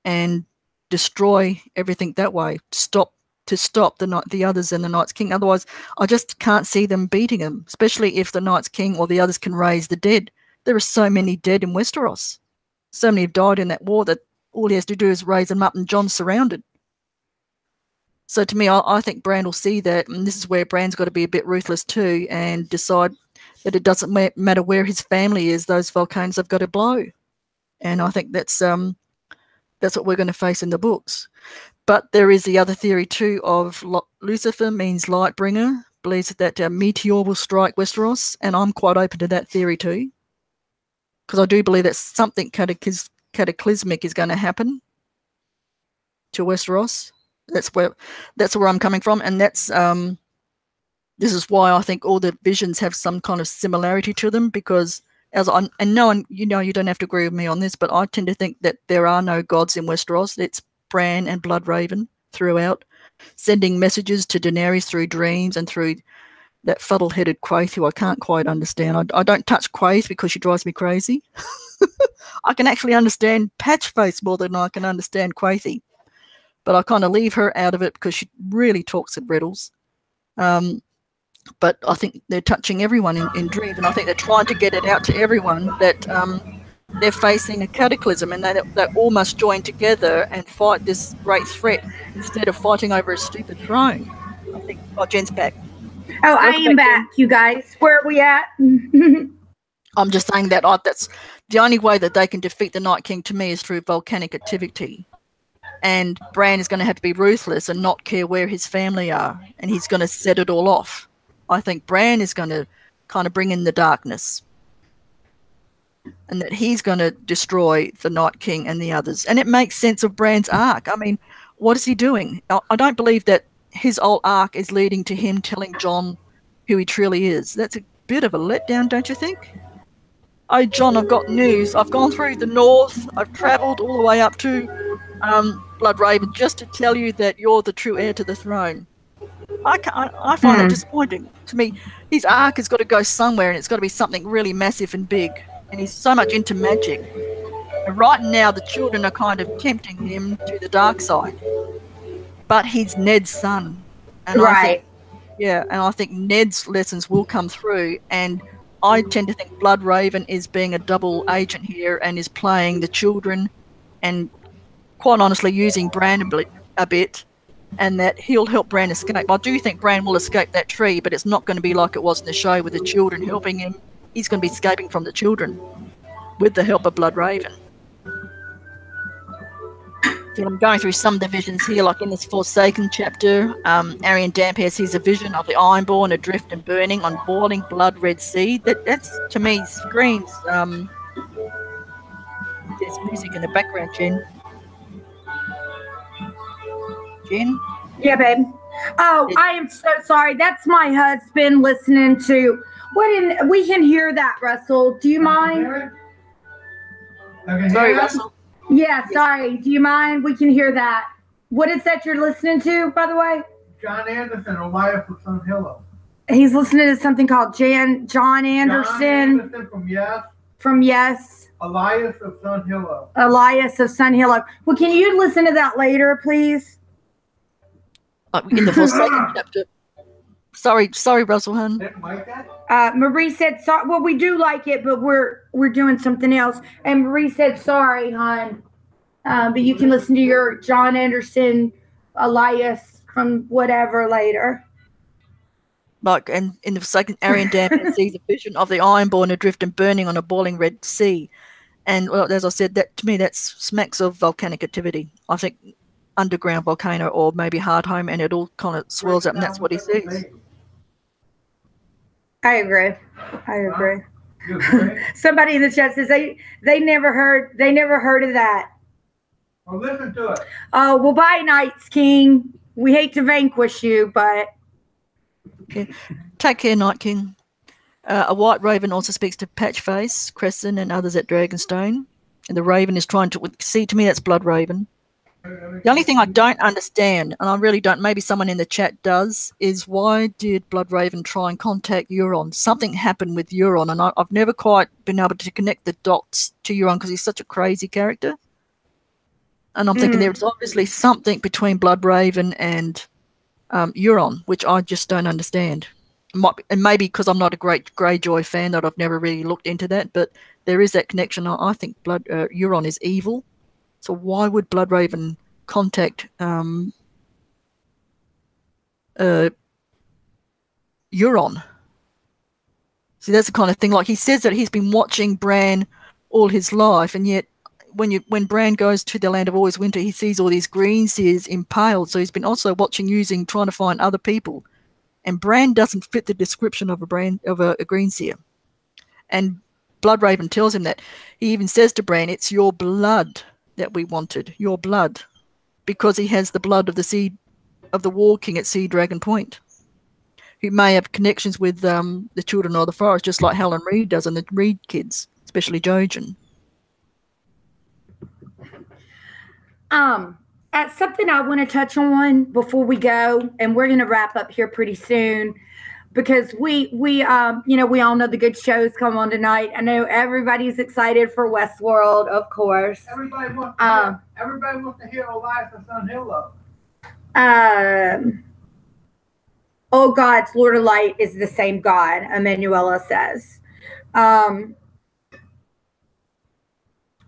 and destroy everything that way. Stop the others and the Night's King. Otherwise, I just can't see them beating him, especially if the Night's King or the others can raise the dead. There are so many dead in Westeros. So many have died in that war that all he has to do is raise them up, and Jon's surrounded. So to me, I think Bran will see that, and this is where Bran's got to be a bit ruthless too and decide that it doesn't matter where his family is, those volcanoes have got to blow. And I think that's what we're going to face in the books. But there is the other theory too of Lucifer means light bringer, believes that a meteor will strike Westeros, and I'm quite open to that theory too, because I do believe that something cataclysmic is going to happen to Westeros. That's where I'm coming from, and that's this is why I think all the visions have some kind of similarity to them, because no one, you don't have to agree with me on this, but I tend to think that there are no gods in Westeros. It's Bran and Bloodraven throughout, sending messages to Daenerys through dreams and through that fuddle-headed Quaithe who I can't quite understand. I don't touch Quaithe because she drives me crazy. I can actually understand Patchface more than I can understand Quaithe, but I kind of leave her out of it because she really talks in riddles. But I think they're touching everyone in dreams, and I think they're trying to get it out to everyone that they're facing a cataclysm, and they all must join together and fight this great threat instead of fighting over a stupid throne. I think. Oh, Jen's back. Oh, I am back, you guys. Where are we at? I'm just saying that that's the only way that they can defeat the Night King to me is through volcanic activity. And Bran is going to have to be ruthless and not care where his family are, and he's going to set it all off. I think Bran is going to kind of bring in the darkness, and that he's going to destroy the Night King and the others. And it makes sense of Bran's arc. I mean, what is he doing? I don't believe that his old arc is leading to him telling Jon who he truly is. That's a bit of a letdown, don't you think? Oh, Jon, I've got news. I've gone through the north. I've travelled all the way up to Bloodraven just to tell you that you're the true heir to the throne. I find that disappointing. To me, his arc has got to go somewhere, and it's got to be something really massive and big. And he's so much into magic. And right now, the children are kind of tempting him to the dark side. But he's Ned's son. And right. I think Ned's lessons will come through. And I tend to think Bloodraven is being a double agent here and is playing the children and, quite honestly, using Bran a bit. And that he'll help Bran escape. I do think Bran will escape that tree, but it's not going to be like it was in the show with the children helping him. He's going to be escaping from the children with the help of Bloodraven. So I'm going through some of the visions here, like in this Forsaken chapter. Arian Damphair sees a vision of the Ironborn adrift and burning on boiling blood-red sea. That's to me screams. There's music in the background, Jen. Jen? Yeah, babe. Oh, I am so sorry. That's my husband listening to we can hear that, Russell. Do you mind? Sorry, Russell. Yeah, sorry. Do you mind? We can hear that. What is that you're listening to, by the way? John Anderson, Elias of Sun Hillo. He's listening to something called John Anderson. John Anderson from Yes. From Yes. Elias of Sun Hillo. Elias of Sun Hillo. Well, can you listen to that later, please? In the Forsaken chapter. Sorry, Russell, hun. Didn't like that? Marie said, sorry. Well, we do like it, but we're doing something else. And Marie said, sorry, hon. But you can listen to your John Anderson, Elias from whatever later. Like, and in the Forsaken, Arryn Damp sees a vision of the Ironborn adrift and burning on a boiling red sea. And well, as I said, that to me, that smacks of volcanic activity. I think underground volcano or maybe hard home, and it all kind of swirls up, and that's what he sees. I agree. Somebody in the chat says they never heard of that. Well, listen to it. Oh, well, bye, Knights King. We hate to vanquish you, but okay. Take care, Night King. A white raven also speaks to Patchface, Crescent, and others at Dragonstone. And the raven is trying to see. To me, that's Blood Raven. The only thing I don't understand, and I really don't, maybe someone in the chat does, is why did Blood Raven try and contact Euron? Something happened with Euron, and I've never quite been able to connect the dots to Euron because he's such a crazy character. And I'm thinking there's obviously something between Blood Raven and Euron, which I just don't understand. And maybe because I'm not a great Greyjoy fan that I've never really looked into that, but there is that connection. I think Euron is evil. So why would Blood Raven contact Euron? See, that's the kind of thing. Like, he says that he's been watching Bran all his life, and yet when Bran goes to the Land of Always Winter, he sees all these greenseers impaled. So he's been also watching, trying to find other people, and Bran doesn't fit the description of a greenseer. And Blood Raven tells him that. He even says to Bran, "It's your blood that we wanted, your blood," because he has the blood of the War King at Sea Dragon Point, who may have connections with the Children of the Forest, just like Helen Reed does, and the Reed kids, especially Jojen. Something I want to touch on before we go, and we're going to wrap up here pretty soon, because we all know the good shows come on tonight. I know everybody's excited for Westworld, of course. Everybody wants to hear Elias of Sun Hillo. Oh, God's Lord of Light is the same God, Emanuela says.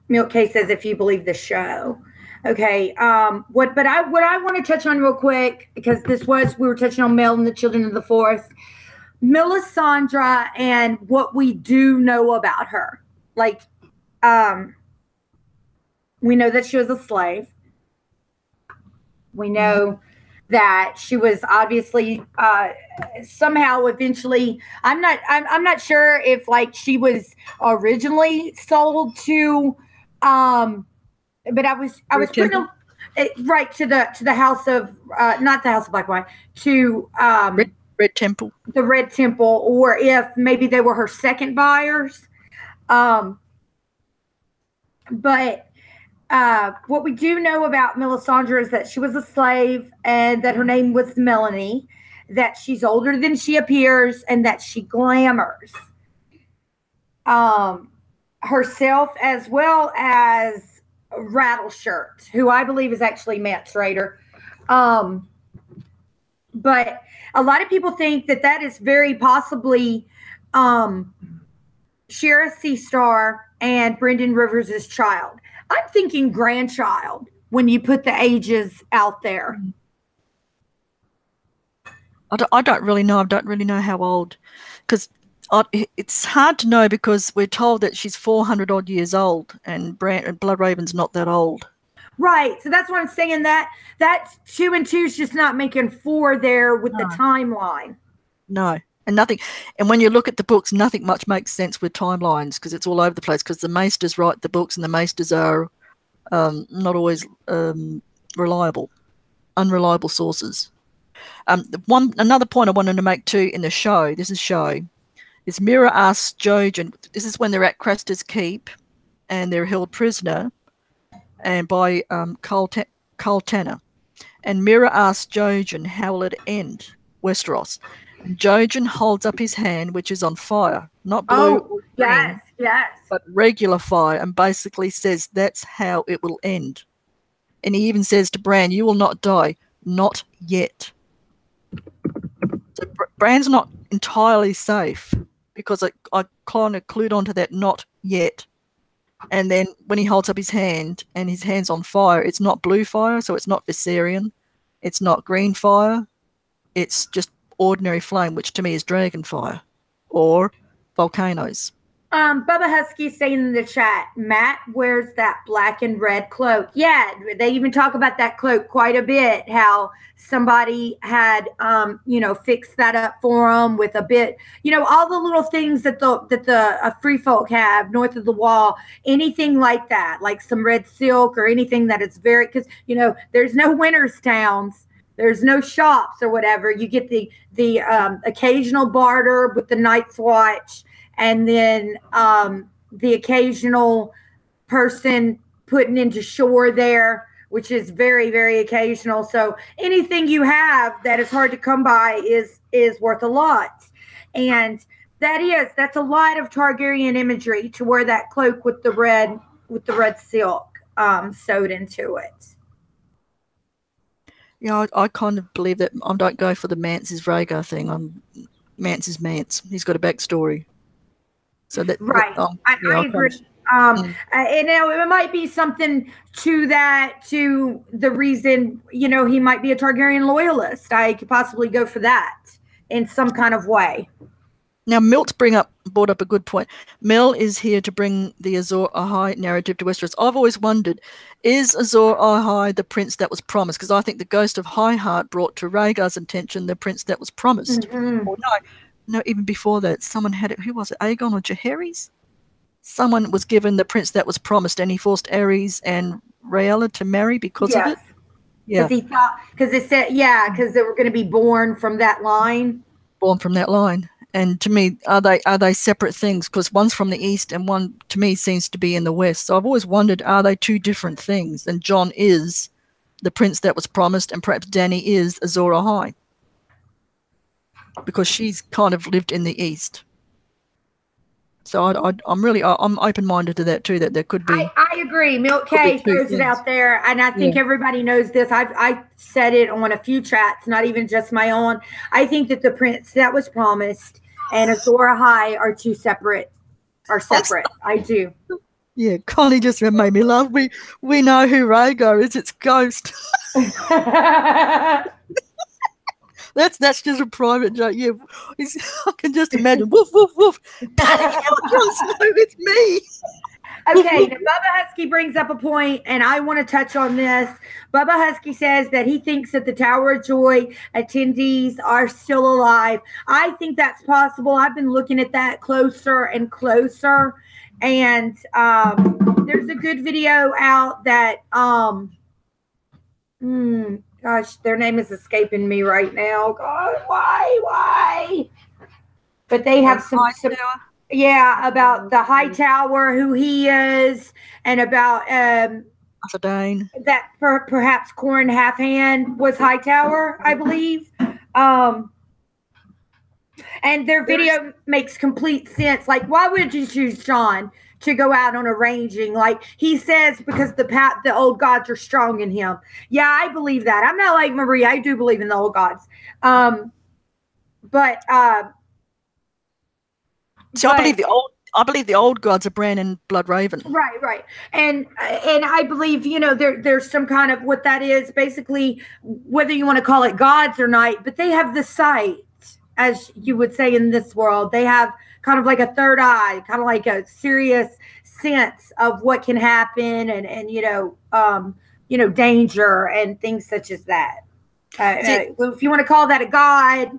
Milk K says, if you believe the show. Okay. What I want to touch on real quick, because we were touching on Mel and the Children of the Forest, Melisandre, and what we do know about her. Like, we know that she was a slave. We know that she was obviously somehow eventually, I'm not sure if like she was originally sold to but I was putting right to the house of not the House of Black and White, to Red Temple. The Red Temple, or if maybe they were her second buyers. But what we do know about Melisandre is that she was a slave, and that her name was Melanie, that she's older than she appears, and that she glamours herself, as well as Rattleshirt, who I believe is actually Matt Schrader. But a lot of people think that is very possibly Shara Seastar and Brendan Rivers' child. I'm thinking grandchild when you put the ages out there. I don't really know. I don't really know how old, because it's hard to know, because we're told that she's 400 odd years old, and Blood Raven's not that old. Right. So that's what I'm saying. That 2 and 2 is just not making 4 there with the timeline. No, and nothing. And when you look at the books, nothing much makes sense with timelines, because it's all over the place, because the Maesters write the books, and the Maesters are not always unreliable sources. Another point I wanted to make too in the show, is Mira asks Jojen, this is when they're at Craster's Keep, and they're held prisoner and by Kaltana. And Mira asks Jojen how will it end, Westeros. And Jojen holds up his hand, which is on fire, not blue or green, yes. but regular fire, and basically says that's how it will end. And he even says to Bran, you will not die, not yet. So Bran's not entirely safe because I kind of clued onto that not yet. And then when he holds up his hand and his hand's on fire, it's not blue fire, so it's not Viserion. It's not green fire. It's just ordinary flame, which to me is dragon fire or volcanoes. Bubba Husky's saying in the chat, Matt wears that black and red cloak. Yeah, they even talk about that cloak quite a bit, how somebody had, fixed that up for them with a bit, all the little things that the free folk have north of the wall, anything like that, like some red silk or anything that is very, because, there's no Winter's towns. There's no shops or whatever. You get the occasional barter with the Night's Watch, and then the occasional person putting into shore there, which is very, very occasional. So anything you have that is hard to come by is worth a lot. And that's a lot of Targaryen imagery to wear that cloak with the red silk sewed into it. Yeah, I kind of believe that I don't go for the Mance is Rhaegar thing. Mance is Mance. He's got a backstory. So that right, I agree. It might be something to the reason, he might be a Targaryen loyalist. I could possibly go for that in some kind of way. Now, Milt's brought up a good point. Mel is here to bring the Azor Ahai narrative to Westeros. I've always wondered, is Azor Ahai the prince that was promised? Because I think the ghost of Highheart brought to Rhaegar's attention the prince that was promised. Mm-hmm. Or no, even before that, someone had it. Who was it? Aegon or Jaehaerys? Someone was given the prince that was promised, and he forced Aerys and Rhaella to marry because of it. Yeah, because it said, because they were going to be born from that line. Born from that line. And to me, are they separate things? Because one's from the east and one, to me, seems to be in the west. So I've always wondered, are they two different things? And Jon is the prince that was promised, and perhaps Dany is Azor Ahai, because she's kind of lived in the east. So I'm open-minded to that too. That there could be. I agree. Milk K throws it out there, and I think everybody knows this. I said it on a few chats, not even just my own. I think that the prince that was promised and Azor Ahai are separate. I do. Yeah, Connie just made me laugh. We know who Rhaegar is. It's Ghost. That's just a private joke. Yeah, I can just imagine. Woof, woof, woof. It's me. Okay, now Bubba Husky brings up a point, and I want to touch on this. Bubba Husky says that he thinks that the Tower of Joy attendees are still alive. I think that's possible. I've been looking at that closer and closer, and there's a good video out that gosh, their name is escaping me right now. God, why? But they have some about the High Tower, who he is, and about that perhaps Corn Halfhand was High Tower, I believe. And their video makes complete sense. Like, why would you choose Jon to go out on a ranging? Like he says, because the old gods are strong in him. Yeah, I believe that. I'm not like Marie. I do believe in the old gods. So I believe the old gods are Bran and Bloodraven. Right. And I believe, there's some kind of what that is, basically, whether you want to call it gods or not, but they have the sight, as you would say in this world. They have kind of like a third eye, kind of like a serious sense of what can happen and danger and things such as that. If you want to call that a god,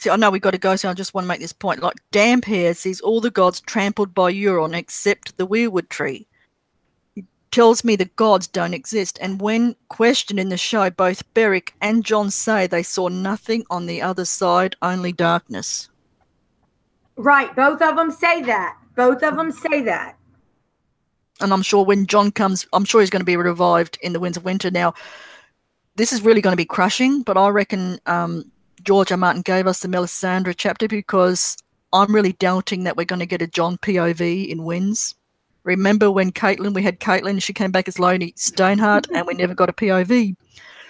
See, I know we've got to go, so I just want to make this point. Like, Damphair sees all the gods trampled by Euron except the weirwood tree. He tells me the gods don't exist. And when questioned in the show, both Beric and Jon say they saw nothing on the other side, only darkness. Right. Both of them say that. And I'm sure when John comes, I'm sure he's going to be revived in the Winds of Winter. Now, this is really going to be crushing, but I reckon George R. Martin gave us the Melisandre chapter because I'm really doubting that we're going to get a John POV in Winds. Remember when we had Caitlin, she came back as Lonely Stoneheart, and we never got a POV.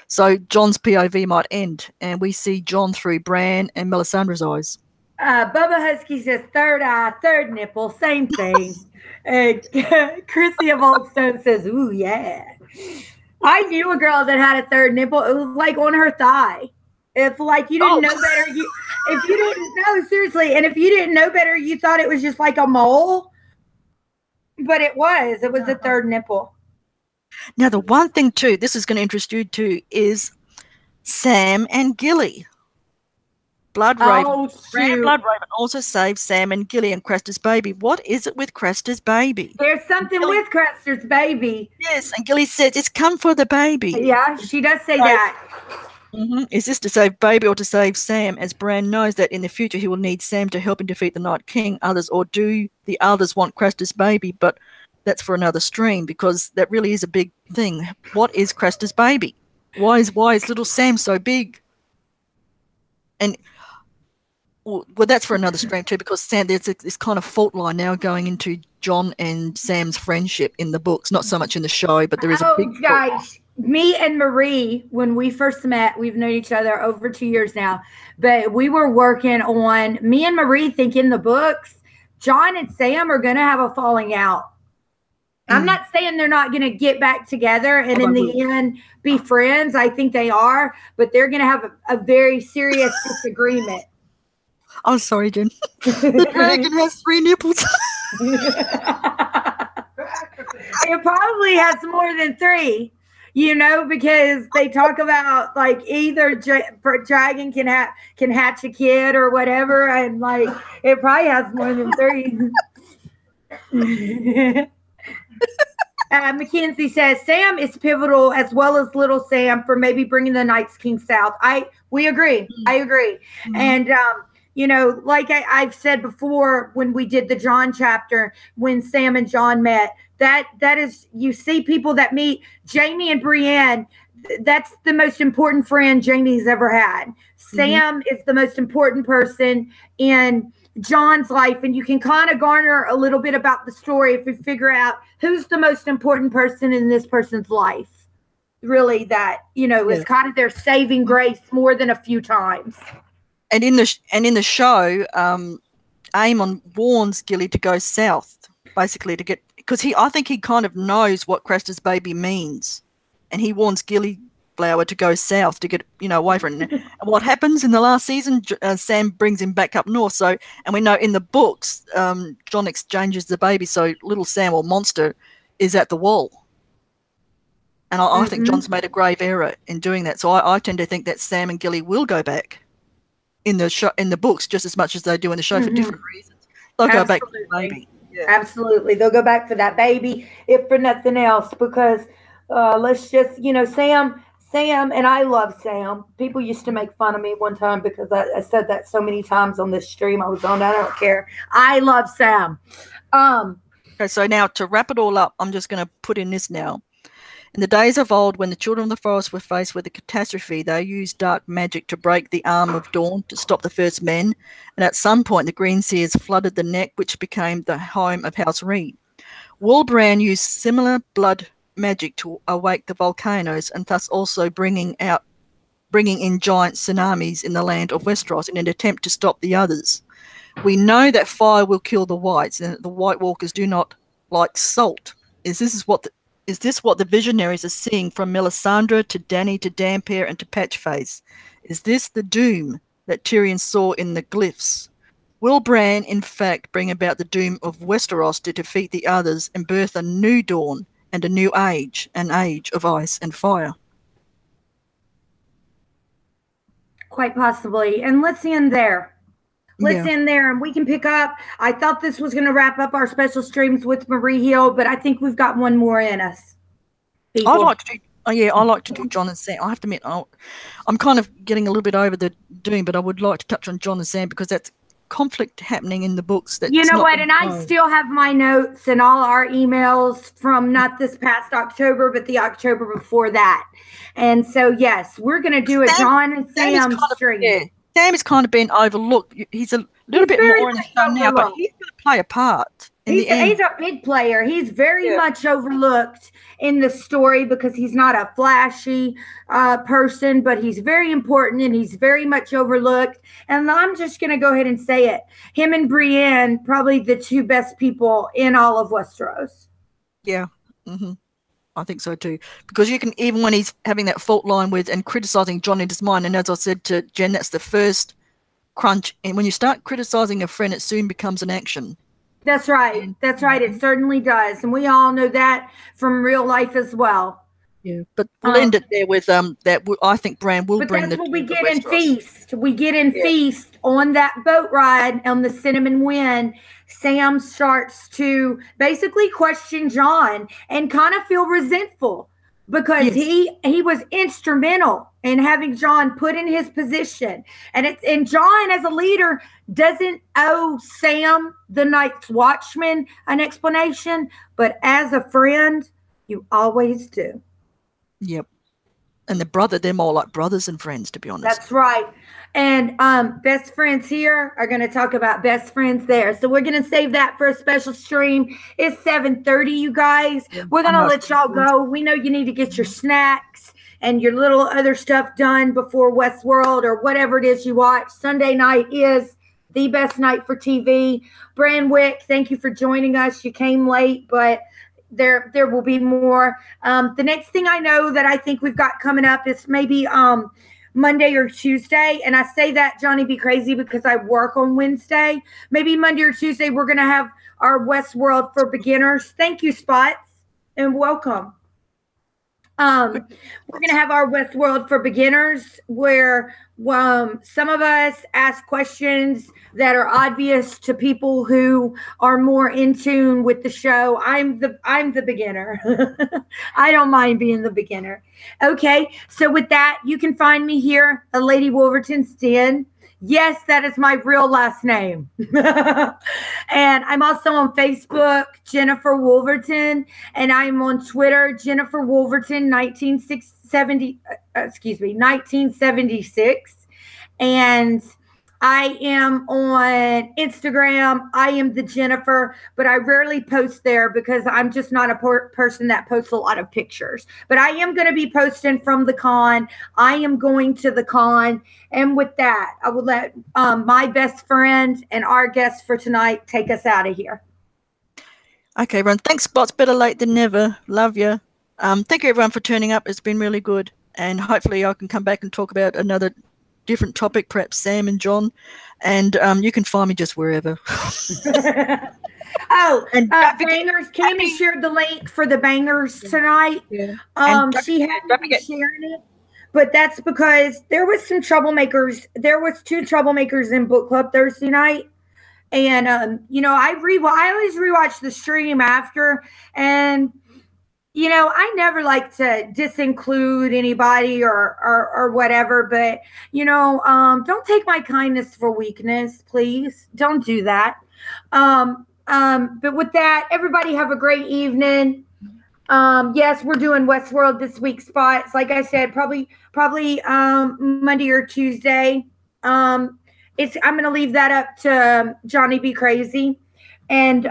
So John's POV might end, and we see John through Bran and Melisandre's eyes. Bubba Husky says third eye, third nipple, same thing. Chrissy of Old Stone says, ooh, yeah. I knew a girl that had a third nipple. It was like on her thigh. If like you didn't know better, if you didn't know, seriously, and if you didn't know better, you thought it was just like a mole. But it was a third nipple. Now, the one thing too, this is going to interest you too, is Sam and Gilly. Blood Raven also saved Sam and Gilly and Craster's baby. What is it with Craster's baby? There's something with Craster's baby. Yes, and Gilly says it's come for the baby. Yeah, she does say that. Mm-hmm. Is this to save baby or to save Sam? As Bran knows that in the future he will need Sam to help him defeat the Night King. Or do the others want Craster's baby? But that's for another stream because that really is a big thing. What is Craster's baby? Why is little Sam so big? And well, that's for another stream too, because Sam, there's this kind of fault line now going into John and Sam's friendship in the books, not so much in the show, but there is a big guys. Me and Marie, when we first met, we've known each other over 2 years now, but we were working on, me and Marie think in the books, John and Sam are going to have a falling out. I'm not saying they're not going to get back together and in the end be friends. I think they are, but they're going to have a very serious disagreement. I'm sorry, Jen. The dragon has 3 nipples. It probably has more than 3, because they talk about like either dragon can hatch a kid or whatever, and like it probably has more than 3. Mackenzie says Sam is pivotal as well as little Sam for maybe bringing the Night's King south. We agree. I agree. Mm-hmm. And like I've said before, when we did the John chapter, when Sam and John met, that is, you see people that meet Jaime and Brienne. That's the most important friend Jaime's ever had. Mm-hmm. Sam is the most important person in John's life, and you can kind of garner a little bit about the story if you figure out who's the most important person in this person's life. Really, that is kind of their saving grace more than a few times. And in the show, Aemon warns Gilly to go south, basically to get, because I think he kind of knows what Craster's baby means, and he warns Gilly Flower to go south to get away from it. And what happens in the last season? Sam brings him back up north. So, and we know in the books, John exchanges the baby, so little Sam or monster is at the wall. And I think John's made a grave error in doing that. So I tend to think that Sam and Gilly will go back in the show, in the books, just as much as they do in the show for different reasons. They'll go back for the baby. Yeah. Absolutely, they'll go back for that baby, if for nothing else, because let's just Sam, and I love Sam. People used to make fun of me one time because I said that so many times on this stream I was on. I don't care. I love Sam. Okay, so now to wrap it all up, I'm just going to put in this now. In the days of old, when the children of the forest were faced with a catastrophe, they used dark magic to break the arm of dawn to stop the first men. And at some point, the Green Seers flooded the neck, which became the home of House Reed. Wolbran used similar blood magic to awake the volcanoes, and thus also bringing in giant tsunamis in the land of Westeros in an attempt to stop the others. We know that fire will kill the whites, and that the White Walkers do not like salt. Is this what the visionaries are seeing from Melisandre to Dany to Dampere and to Patchface? Is this the doom that Tyrion saw in the glyphs? Will Bran, in fact, bring about the doom of Westeros to defeat the others and birth a new dawn and a new age, an age of ice and fire? Quite possibly. And let's end there. End there, and we can pick up. I thought this was going to wrap up our special streams with Marie Hill, but I think we've got one more in us. I like to do John and Sam. I have to admit, I'm kind of getting a little bit over the doom, but I would like to touch on John and Sam because that's conflict happening in the books. That you know what? And I still have my notes and all our emails from not this past October, but the October before that. And so, yes, we're going to do a John and Sam stream. Sam has kind of been overlooked. He's a little bit more in the show now, but he's going to play a part. He's a big player. He's very much overlooked in the story because he's not a flashy person, but he's very important and he's very much overlooked. And I'm just going to go ahead and say it. Him and Brienne, probably the two best people in all of Westeros. Yeah. Mm-hmm. I think so too. Because you can, even when he's having that fault line with and criticizing Jon in his mind, and as I said to Jen, that's the first crunch. And when you start criticizing a friend, it soon becomes an action. That's right. That's right. It certainly does. And we all know that from real life as well. Yeah. But we'll end it there with that. I think Bran will bring the. That's what we get in Feast. We get in Feast on that boat ride on the Cinnamon Wind. Sam starts to basically question Jon and kind of feel resentful because he was instrumental in having Jon put in his position. And Jon as a leader doesn't owe Sam, the Night's Watchman, an explanation, but as a friend, you always do. Yep. And they're more like brothers and friends, to be honest. That's right. And best friends here are going to talk about best friends there. So we're going to save that for a special stream. It's 7:30, you guys. We're going to let y'all go. We know you need to get your snacks and your little other stuff done before Westworld or whatever it is you watch. Sunday night is the best night for TV. Branwick, thank you for joining us. You came late, but there will be more. The next thing I know that I think we've got coming up is maybe Monday or Tuesday. And I say that, Johnny Be Crazy, because I work on Wednesday. Maybe Monday or Tuesday, we're going to have our Westworld for beginners. Thank you, Spots, and welcome. We're going to have our Westworld for beginners where some of us ask questions that are obvious to people who are more in tune with the show. I'm the beginner. I don't mind being the beginner. Okay, so with that, you can find me here at Lady Wolverton's Den. Yes, that is my real last name. And I'm also on Facebook, Jennifer Wolverton, and I'm on Twitter, Jennifer Wolverton 1976. And I am on Instagram. I am the Jennifer, but I rarely post there because I'm just not a person that posts a lot of pictures. But I am going to be posting from the con. I am going to the con. And with that, I will let my best friend and our guest for tonight take us out of here. Okay, everyone. Thanks, Spots. Better late than never. Love you. Thank you, everyone, for turning up. It's been really good. And hopefully I can come back and talk about another different topic, perhaps Sam and Jon, and you can find me just wherever. And Bangers, Cammy shared the link for the Bangers tonight. Yeah. She hadn't been sharing it, but that's because there was some troublemakers. There was 2 troublemakers in book club Thursday night, and I always rewatch the stream after, and I never like to disinclude anybody or whatever, but, don't take my kindness for weakness, please. Don't do that. But with that, everybody have a great evening. Yes, we're doing Westworld this week, Spots. Like I said, probably Monday or Tuesday. I'm going to leave that up to Johnny Be Crazy. And,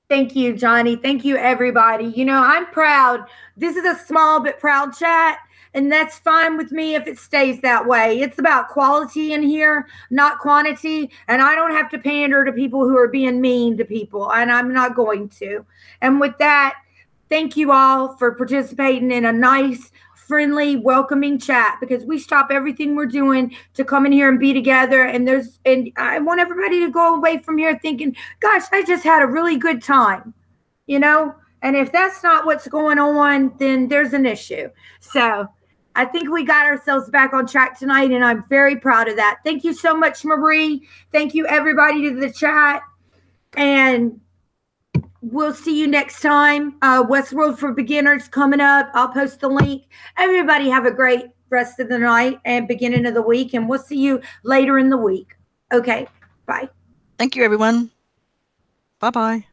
thank you, Johnny. Thank you, everybody. I'm proud. This is a small but proud chat, and that's fine with me if it stays that way. It's about quality in here, not quantity, and I don't have to pander to people who are being mean to people, and I'm not going to. And with that, thank you all for participating in a nice, friendly, welcoming chat, because we stop everything we're doing to come in here and be together. And I want everybody to go away from here thinking, gosh, I just had a really good time, and if that's not what's going on, then there's an issue. So I think we got ourselves back on track tonight, and I'm very proud of that. Thank you so much, Marie. Thank you, everybody, to the chat, and we'll see you next time. Westworld for Beginners coming up. I'll post the link. Everybody have a great rest of the night and beginning of the week, and we'll see you later in the week. Okay, bye. Thank you, everyone. Bye-bye.